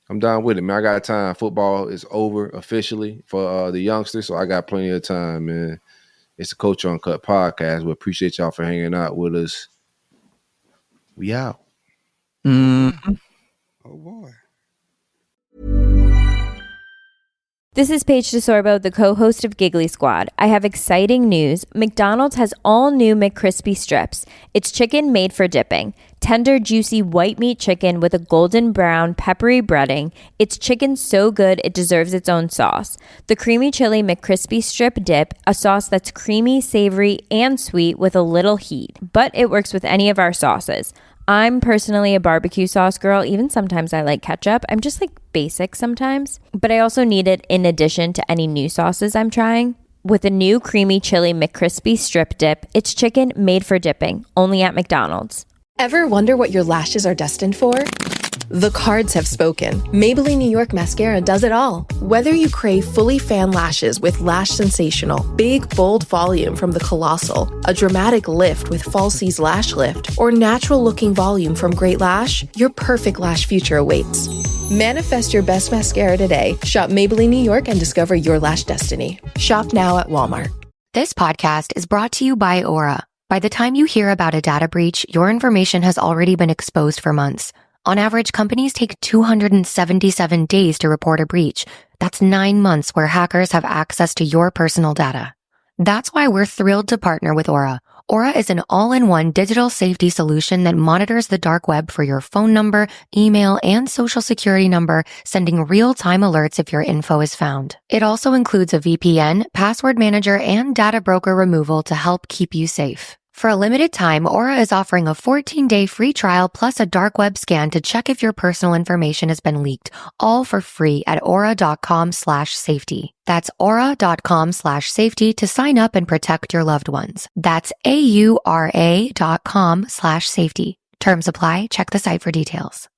I'm down with it, man. I got time. Football is over officially for the youngsters, so I got plenty of time, man. It's the Coach Uncut podcast. We appreciate y'all for hanging out with us. We out. Mm-hmm. Oh, boy. This is Paige DeSorbo, the co-host of Giggly Squad. I have exciting news. McDonald's has all new McCrispy strips. It's chicken made for dipping. Tender, juicy white meat chicken with a golden brown, peppery breading. It's chicken so good it deserves its own sauce. The creamy chili McCrispy strip dip, a sauce that's creamy, savory, and sweet with a little heat. But it works with any of our sauces. I'm personally a barbecue sauce girl. Even sometimes I like ketchup. I'm just like basic sometimes. But I also need it in addition to any new sauces I'm trying. With a new creamy chili McCrispy strip dip, it's chicken made for dipping, only at McDonald's. Ever wonder what your lashes are destined for? The cards have spoken. Maybelline New York Mascara does it all. Whether you crave fully fan lashes with Lash Sensational, big, bold volume from the Colossal, a dramatic lift with Falsies Lash Lift, or natural-looking volume from Great Lash, your perfect lash future awaits. Manifest your best mascara today. Shop Maybelline New York and discover your lash destiny. Shop now at Walmart. This podcast is brought to you by Aura. By the time you hear about a data breach, your information has already been exposed for months. On average, companies take 277 days to report a breach. That's 9 months where hackers have access to your personal data. That's why we're thrilled to partner with Aura. Aura is an all-in-one digital safety solution that monitors the dark web for your phone number, email, and social security number, sending real-time alerts if your info is found. It also includes a VPN, password manager, and data broker removal to help keep you safe. For a limited time, Aura is offering a 14-day free trial plus a dark web scan to check if your personal information has been leaked, all for free at aura.com/safety. That's aura.com/safety to sign up and protect your loved ones. That's AURA.com/safety. Terms apply. Check the site for details.